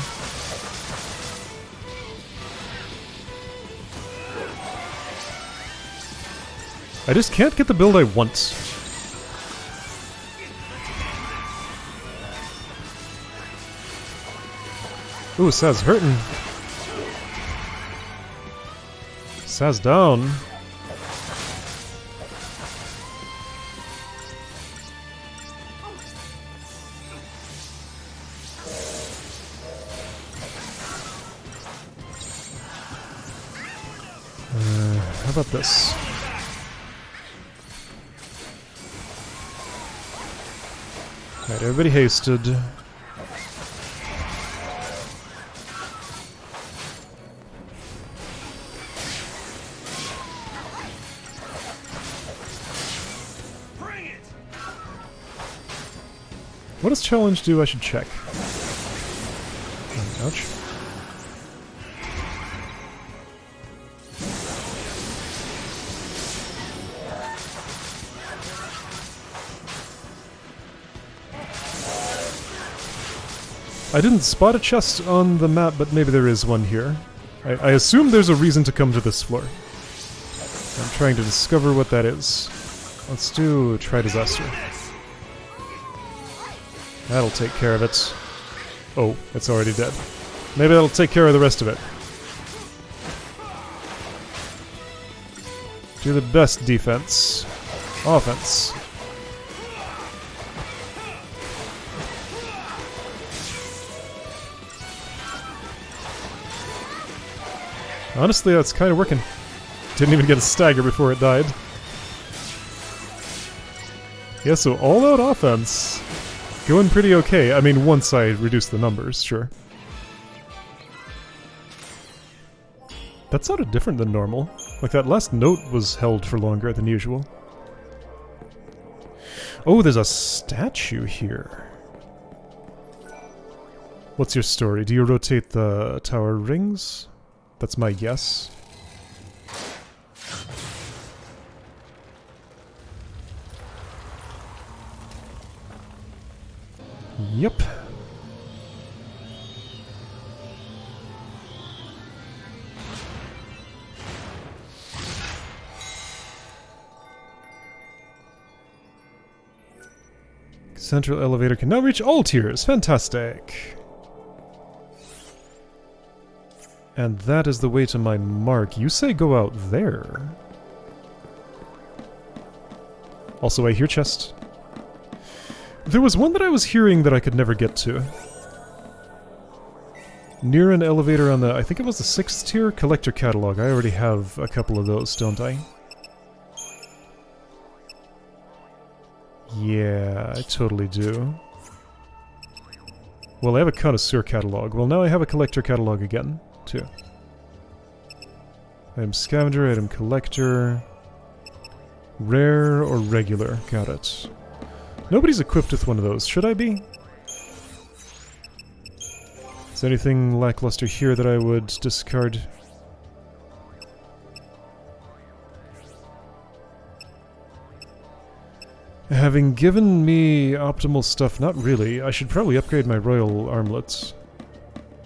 I just can't get the build I want. Ooh, Saz hurting. Saz down. How about this? Alright, everybody hasted. What does challenge do? I should check. Ouch. I didn't spot a chest on the map, but maybe there is one here. I assume there's a reason to come to this floor. I'm trying to discover what that is. Let's do try disaster. That'll take care of it. Oh, it's already dead. Maybe that'll take care of the rest of it. Do the best defense. Offense. Honestly, that's kind of working. Didn't even get a stagger before it died. Yeah, so all-out offense. Going pretty okay. I mean, once I reduce the numbers, sure. That sounded different than normal. Like, that last note was held for longer than usual. Oh, there's a statue here. What's your story? Do you rotate the tower rings? That's my guess. Yep. Central elevator can now reach all tiers. Fantastic. And that is the way to my mark. You say go out there. Also, I hear chest. There was one that I was hearing that I could never get to. Near an elevator on the, I think it was the 6th tier collector catalog. I already have a couple of those, don't I? Yeah, I totally do. Well, I have a connoisseur catalog. Well, now I have a collector catalog again, too. Item scavenger, item collector. Rare or regular. Got it. Nobody's equipped with one of those. Should I be? Is there anything lackluster here that I would discard? Having given me optimal stuff, not really. I should probably upgrade my royal armlets.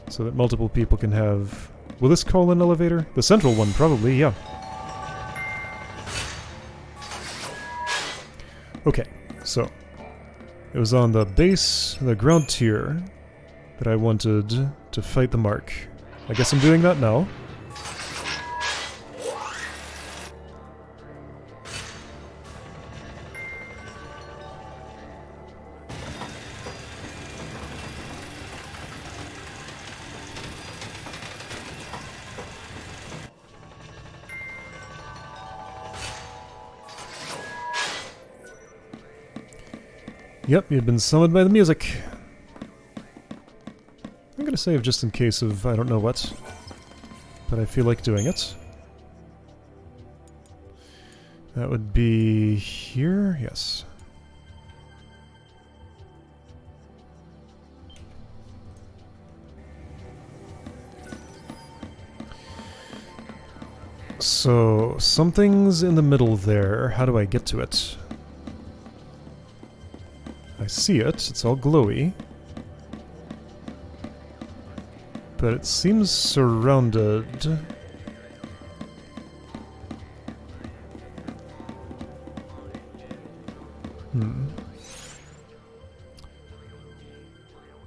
So that multiple people can have... Will this call an elevator? The central one, probably, yeah. Okay, so... It was on the base, the ground tier, that I wanted to fight the mark. I guess I'm doing that now. Yep, you've been summoned by the music. I'm gonna save just in case of I don't know what. But I feel like doing it. That would be here? Yes. So, something's in the middle there. How do I get to it? I see it. It's all glowy. But it seems surrounded.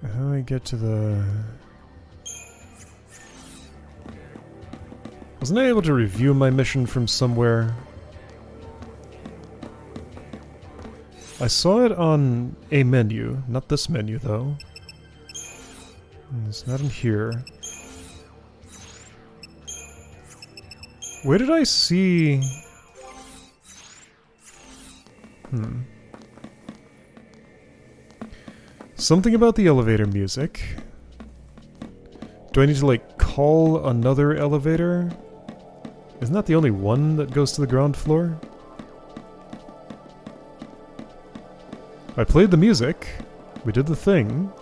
How do I get to the... Wasn't I able to review my mission from somewhere? I saw it on a menu, not this menu though. It's not in here. Where did I see... Something about the elevator music. Do I need to, like, call another elevator? Isn't that the only one that goes to the ground floor? I played the music. We did the thing.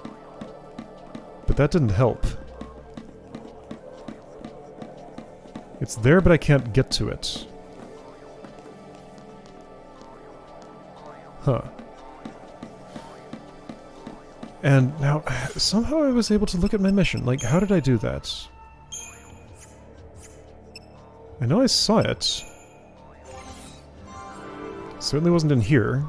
But that didn't help. It's there, but I can't get to it. Huh. And now, somehow I was able to look at my mission. Like, how did I do that? I know I saw it. Certainly wasn't in here.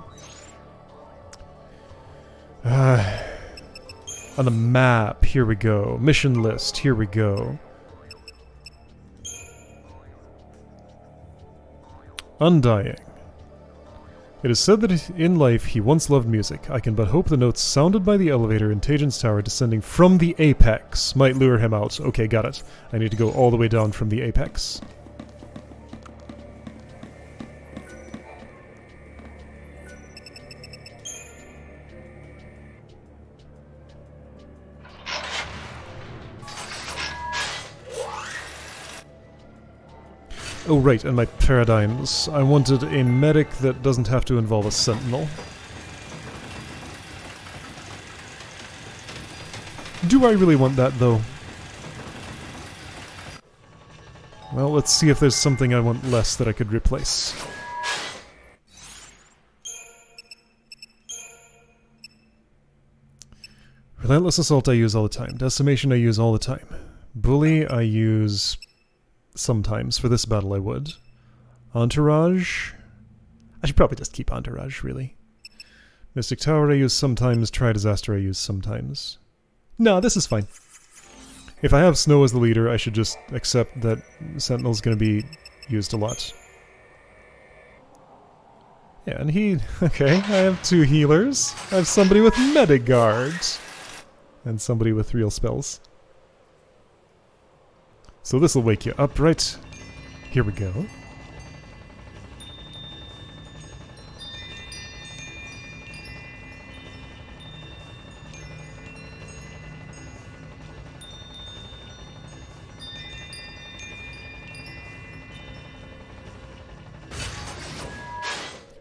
On the map, here we go. Mission list, here we go. Undying. It is said that in life he once loved music. I can but hope the notes sounded by the elevator in Tajin's tower descending from the apex might lure him out. Okay, got it. I need to go all the way down from the apex. Oh right, and my paradigms. I wanted a medic that doesn't have to involve a sentinel. Do I really want that, though? Well, let's see if there's something I want less that I could replace. Relentless Assault I use all the time. Decimation I use all the time. Bully I use... sometimes. For this battle I would. Entourage? I should probably just keep Entourage, really. Mystic Tower I use sometimes. Tri-Disaster I use sometimes. No, this is fine. If I have Snow as the leader, I should just accept that Sentinel's gonna be used a lot. Yeah, and he... okay, I have 2 healers. I have somebody with Medigard. And somebody with real spells. So this will wake you up, right? Here we go.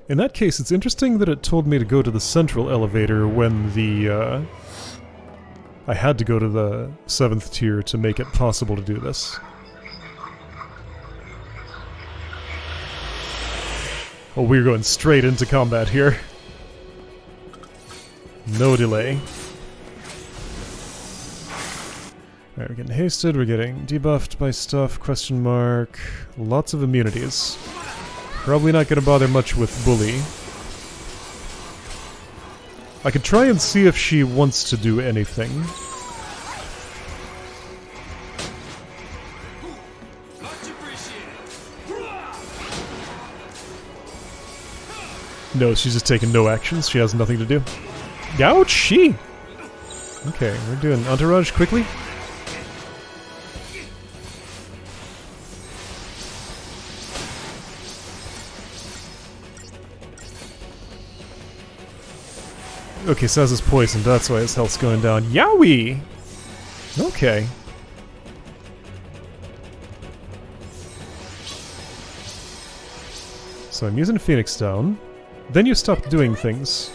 In that case, it's interesting that it told me to go to the central elevator when the, I had to go to the 7th tier to make it possible to do this. Oh, we're going straight into combat here. No delay. Alright, we're getting hasted, we're getting debuffed by stuff, question mark. Lots of immunities. Probably not going to bother much with Bully. I could try and see if she wants to do anything. No, she's just taking no actions. She has nothing to do. Ouchie! Okay, we're doing Entourage quickly. Okay, Saz is poisoned, that's why his health's going down. Yowie! Okay. So I'm using Phoenix down. Then you stopped doing things.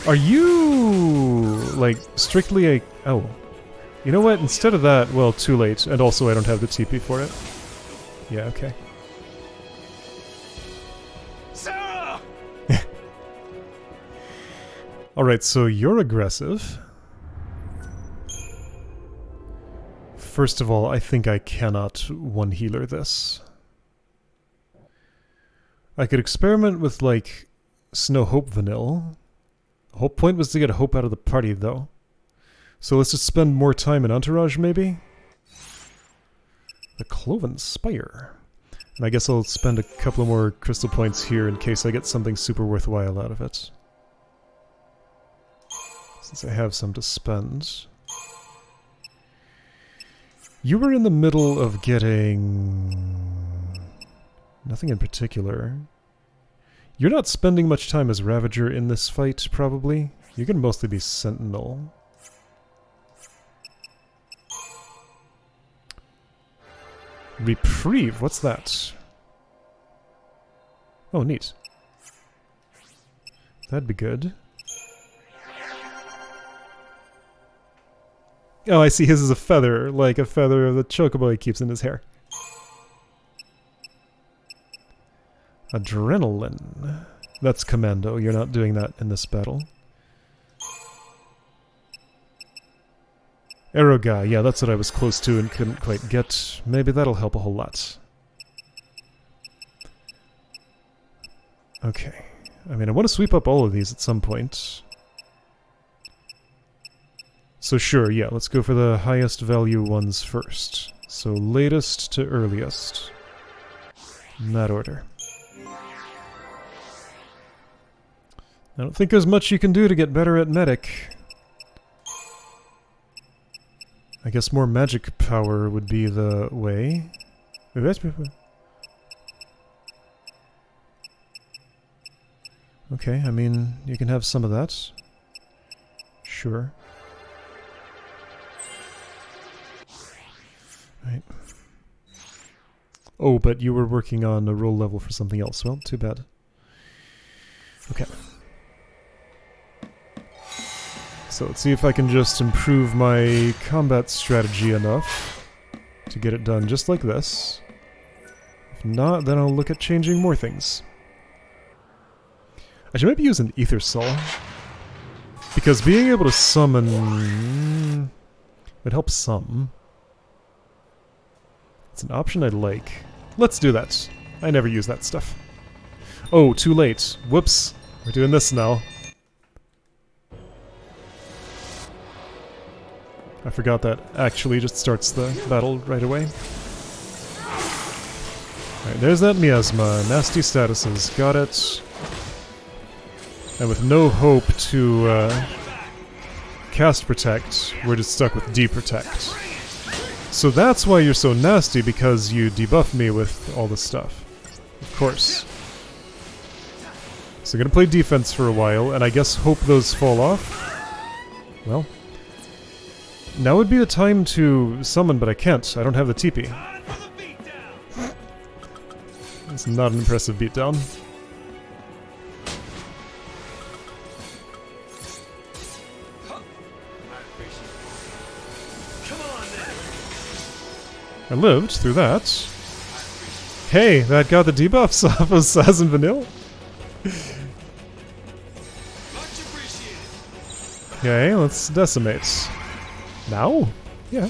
Are you... like, strictly a... oh. You know what? Instead of that, well, too late. And also I don't have the TP for it. Yeah, okay. Alright, so you're aggressive. First of all, I think I cannot one-healer this. I could experiment with, like, Snow Hope Vanille. The whole point was to get Hope out of the party, though. So let's just spend more time in Entourage, maybe? The Cloven Spire. And I guess I'll spend a couple of more crystal points here in case I get something super worthwhile out of it. Since I have some to spend. You were in the middle of getting... nothing in particular. You're not spending much time as Ravager in this fight, probably. You can mostly be Sentinel. Reprieve? What's that? Oh, neat. That'd be good. Oh, I see. His is a feather, like a feather of the chocobo he keeps in his hair. Adrenaline. That's commando. You're not doing that in this battle. Arrow guy. Yeah, that's what I was close to and couldn't quite get. Maybe that'll help a whole lot. Okay. I mean, I want to sweep up all of these at some point. So sure, yeah, let's go for the highest value ones first. So latest to earliest. In that order. I don't think there's much you can do to get better at medic. I guess more magic power would be the way. Okay, I mean, you can have some of that. Sure. Right. Oh, but you were working on a roll level for something else. Well, too bad. Okay. So let's see if I can just improve my combat strategy enough to get it done just like this. If not, then I'll look at changing more things. I should maybe use an ether soul, because being able to summon would help some. It's an option I'd like. Let's do that. I never use that stuff. Oh, too late. Whoops. We're doing this now. I forgot that actually just starts the battle right away. Alright, there's that miasma. Nasty statuses. Got it. And with no hope to cast Protect, we're just stuck with Deprotect. So that's why you're so nasty, because you debuff me with all this stuff. Of course. So I'm gonna play defense for a while, and I guess hope those fall off. Well. Now would be the time to summon, but I can't. I don't have the TP. It's not an impressive beatdown. I lived through that. Hey, that got the debuffs off of Saz and Vanille. Okay, let's decimate. Now? Yeah.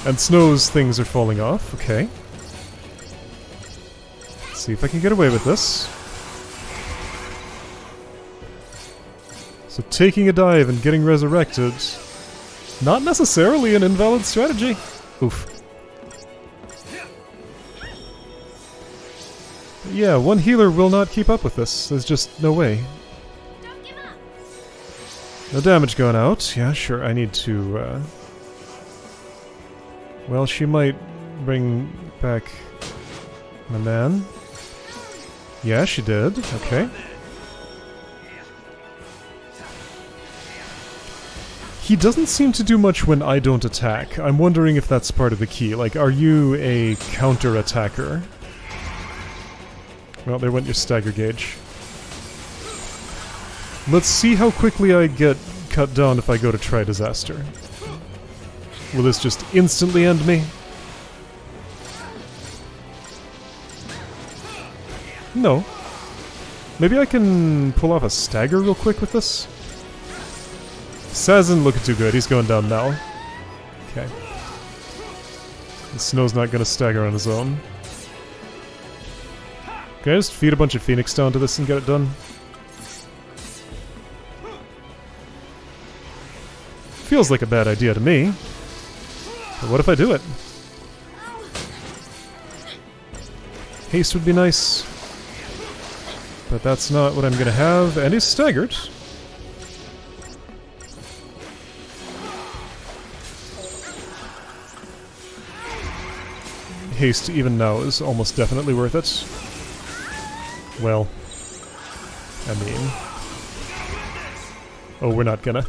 And Snow's things are falling off. Okay. Let's see if I can get away with this. So taking a dive and getting resurrected, not necessarily an invalid strategy. Oof. But yeah, one healer will not keep up with this. There's just no way. No damage going out. Yeah, sure, I need to, well, she might bring back my man. Yeah, she did. Okay. He doesn't seem to do much when I don't attack. I'm wondering if that's part of the key. Like, are you a counter-attacker? Well, there went your stagger gauge. Let's see how quickly I get cut down if I go to try disaster. Will this just instantly end me? No. Maybe I can pull off a stagger real quick with this? Saz isn't looking too good. He's going down now. Okay. The Snow's not going to stagger on his own. Can I just feed a bunch of Phoenix down to this and get it done? Feels like a bad idea to me. But what if I do it? Haste would be nice. But that's not what I'm going to have. And he's staggered. Haste even now is almost definitely worth it. Well, I mean... Oh, we're not gonna.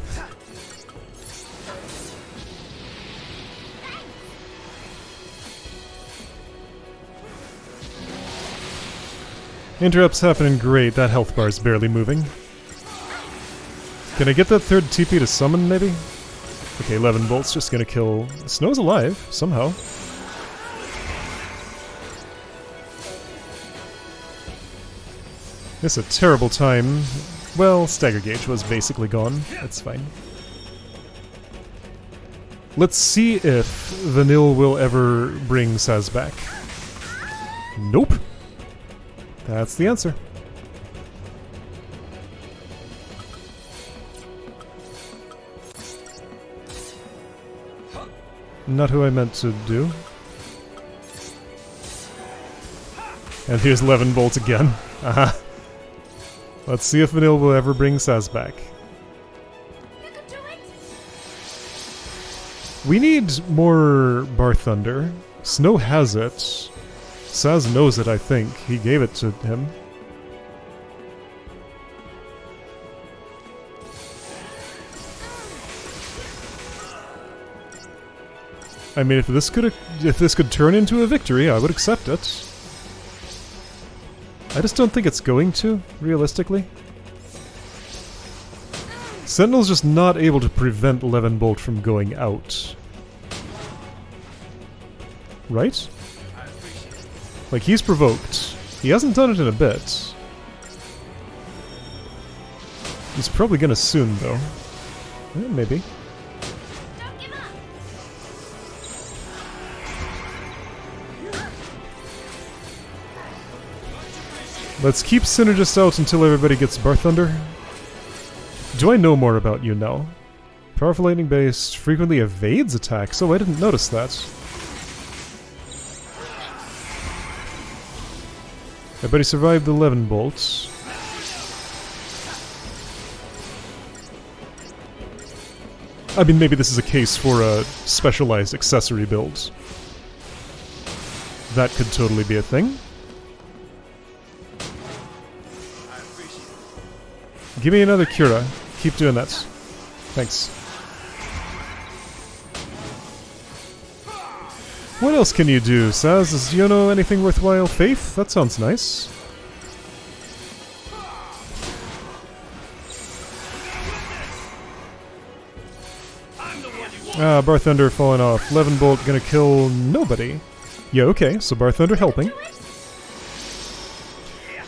Interrupts happening great. That health bar is barely moving. Can I get that third TP to summon, maybe? Okay, 11 bolts just gonna kill... Snow's alive, somehow. It's a terrible time. Well, Stagger Gauge was basically gone. That's fine. Let's see if Vanille will ever bring Saz back. Nope. That's the answer. Not who I meant to do. And here's 11 bolts again. Aha. Let's see if Vanille will ever bring Saz back. We need more Bar Thunder. Snow has it. Saz knows it, I think. He gave it to him. I mean, if this could turn into a victory, I would accept it. I just don't think it's going to, realistically. Sentinel's just not able to prevent Levenbolt from going out. Right? Like, he's provoked. He hasn't done it in a bit. He's probably gonna soon, though. Maybe. Let's keep Synergist out until everybody gets Bar Thunder. Do I know more about you now? Powerful lightning based, frequently evades attacks. Oh, I didn't notice that. Everybody survived the 11 bolts. I mean, maybe this is a case for a specialized accessory build. That could totally be a thing. Give me another Cura. Keep doing that. Thanks. What else can you do, Saz? Do you know anything worthwhile? Faith? That sounds nice. Ah, Bar Thunder falling off. Levenbolt gonna kill nobody. Yeah, okay, so Bar Thunder helping.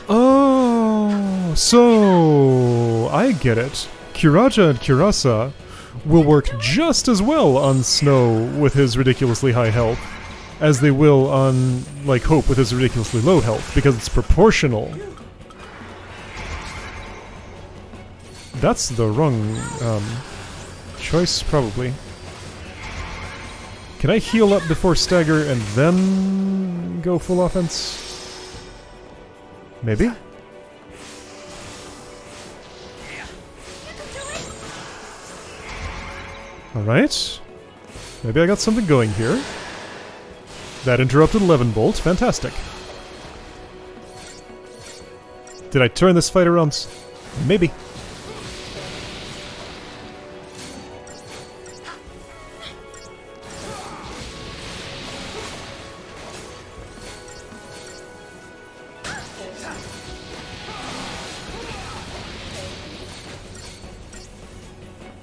Oh, so I get it. Kiraja and Kirasa will work just as well on Snow with his ridiculously high health as they will on, like, Hope with his ridiculously low health, because it's proportional. That's the wrong choice, probably. Can I heal up before Stagger and then go full offense? Maybe? Alright. Maybe I got something going here. That interrupted 11 bolt. Fantastic. Did I turn this fight around? Maybe.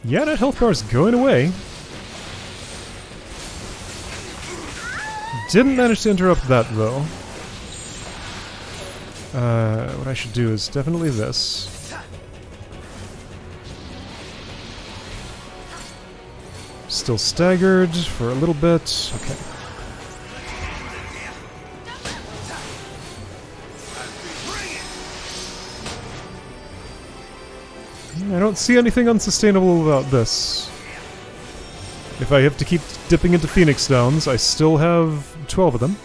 Yeah, that health bar's going away. Didn't manage to interrupt that, though. What I should do is definitely this. Still staggered for a little bit. Okay. I don't see anything unsustainable about this. If I have to keep dipping into Phoenix Downs, I still have 12 of them.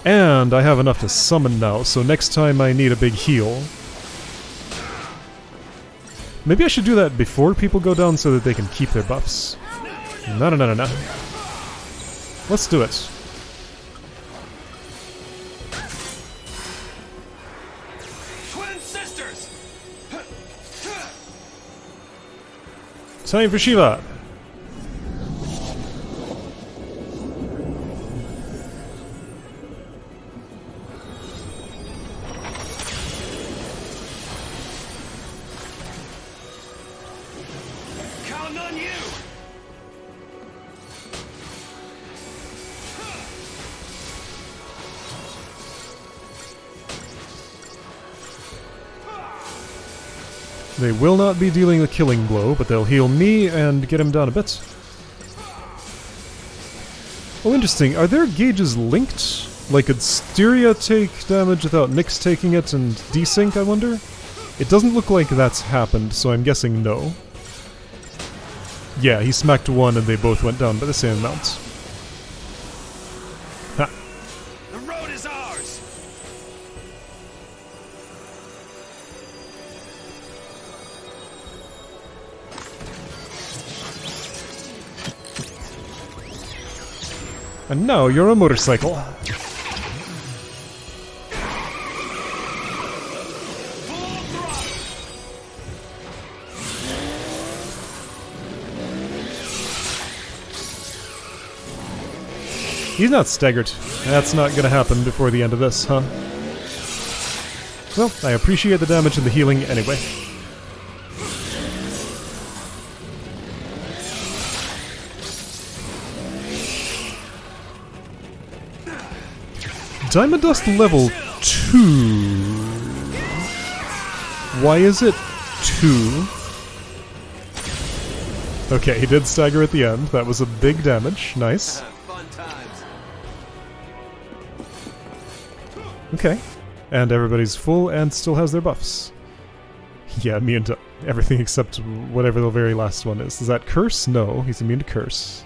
And I have enough to summon now, so next time I need a big heal. Maybe I should do that before people go down so that they can keep their buffs. No. Let's do it. Time for Shiva! Wrong on you! They will not be dealing a killing blow, but they'll heal me and get him down a bit. Oh, interesting. Are their gauges linked? Like, could Styria take damage without Nyx taking it and desync, I wonder? It doesn't look like that's happened, so I'm guessing no. Yeah, he smacked one and they both went down by the same amount. Ha. The road is ours! And now you're a motorcycle. He's not staggered. That's not gonna happen before the end of this, huh? Well, I appreciate the damage and the healing anyway. Diamond Dust level 2. Why is it 2? Okay, he did stagger at the end. That was a big damage. Nice. Fun times. Okay. And everybody's full and still has their buffs. Yeah, immune to everything except whatever the very last one is. Is that Curse? No, he's immune to Curse.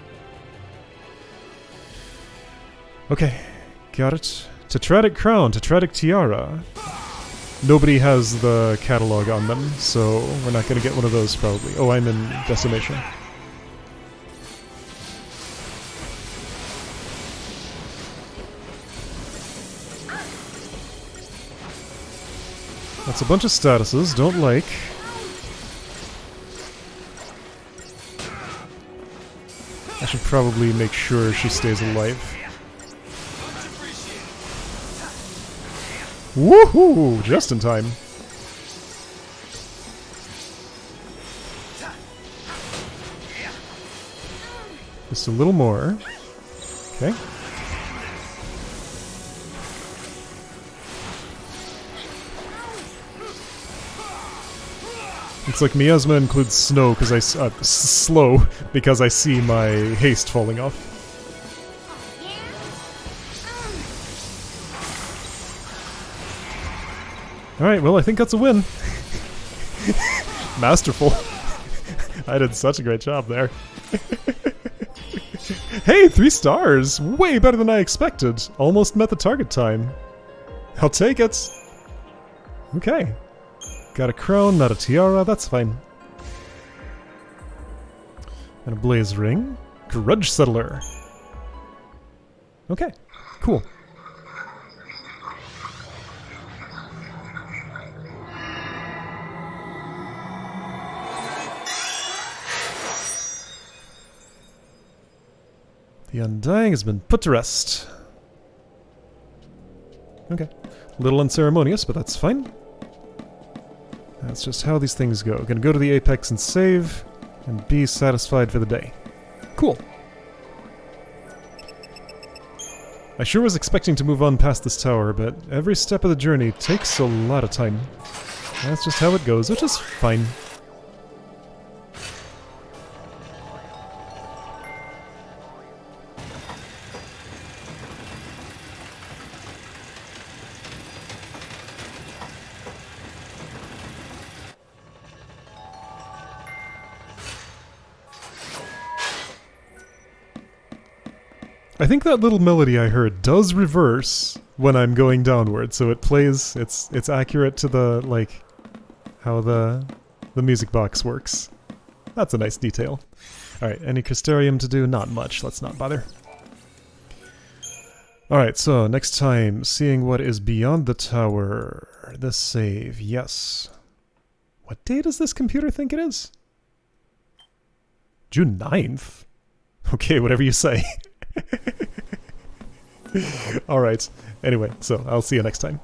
Okay, got it. Tetradic Crown, Tetradic Tiara. Nobody has the catalog on them, so we're not going to get one of those probably. Oh, I'm in Decimation. That's a bunch of statuses, don't like. I should probably make sure she stays alive. Woohoo! Just in time. Just a little more. Okay. Looks like Miasma includes snow because slow because I see my haste falling off. Alright, well I think that's a win. Masterful. I did such a great job there. Hey, 3 stars! Way better than I expected. Almost met the target time. I'll take it. Okay. Got a crown, not a tiara, that's fine. And a blaze ring. Grudge Settler. Okay, cool. The Undying has been put to rest. Okay. A little unceremonious, but that's fine. That's just how these things go. Gonna go to the apex and save, and be satisfied for the day. Cool. I sure was expecting to move on past this tower, but every step of the journey takes a lot of time. That's just how it goes, which is fine. I think that little melody I heard does reverse when I'm going downward, so it plays, it's accurate to the, like, how the music box works. That's a nice detail. Alright, any Crystarium to do? Not much, let's not bother. Alright, so next time, seeing what is beyond the tower. This save, yes. What day does this computer think it is? June 9th? Okay, whatever you say. Alright, anyway, so I'll see you next time.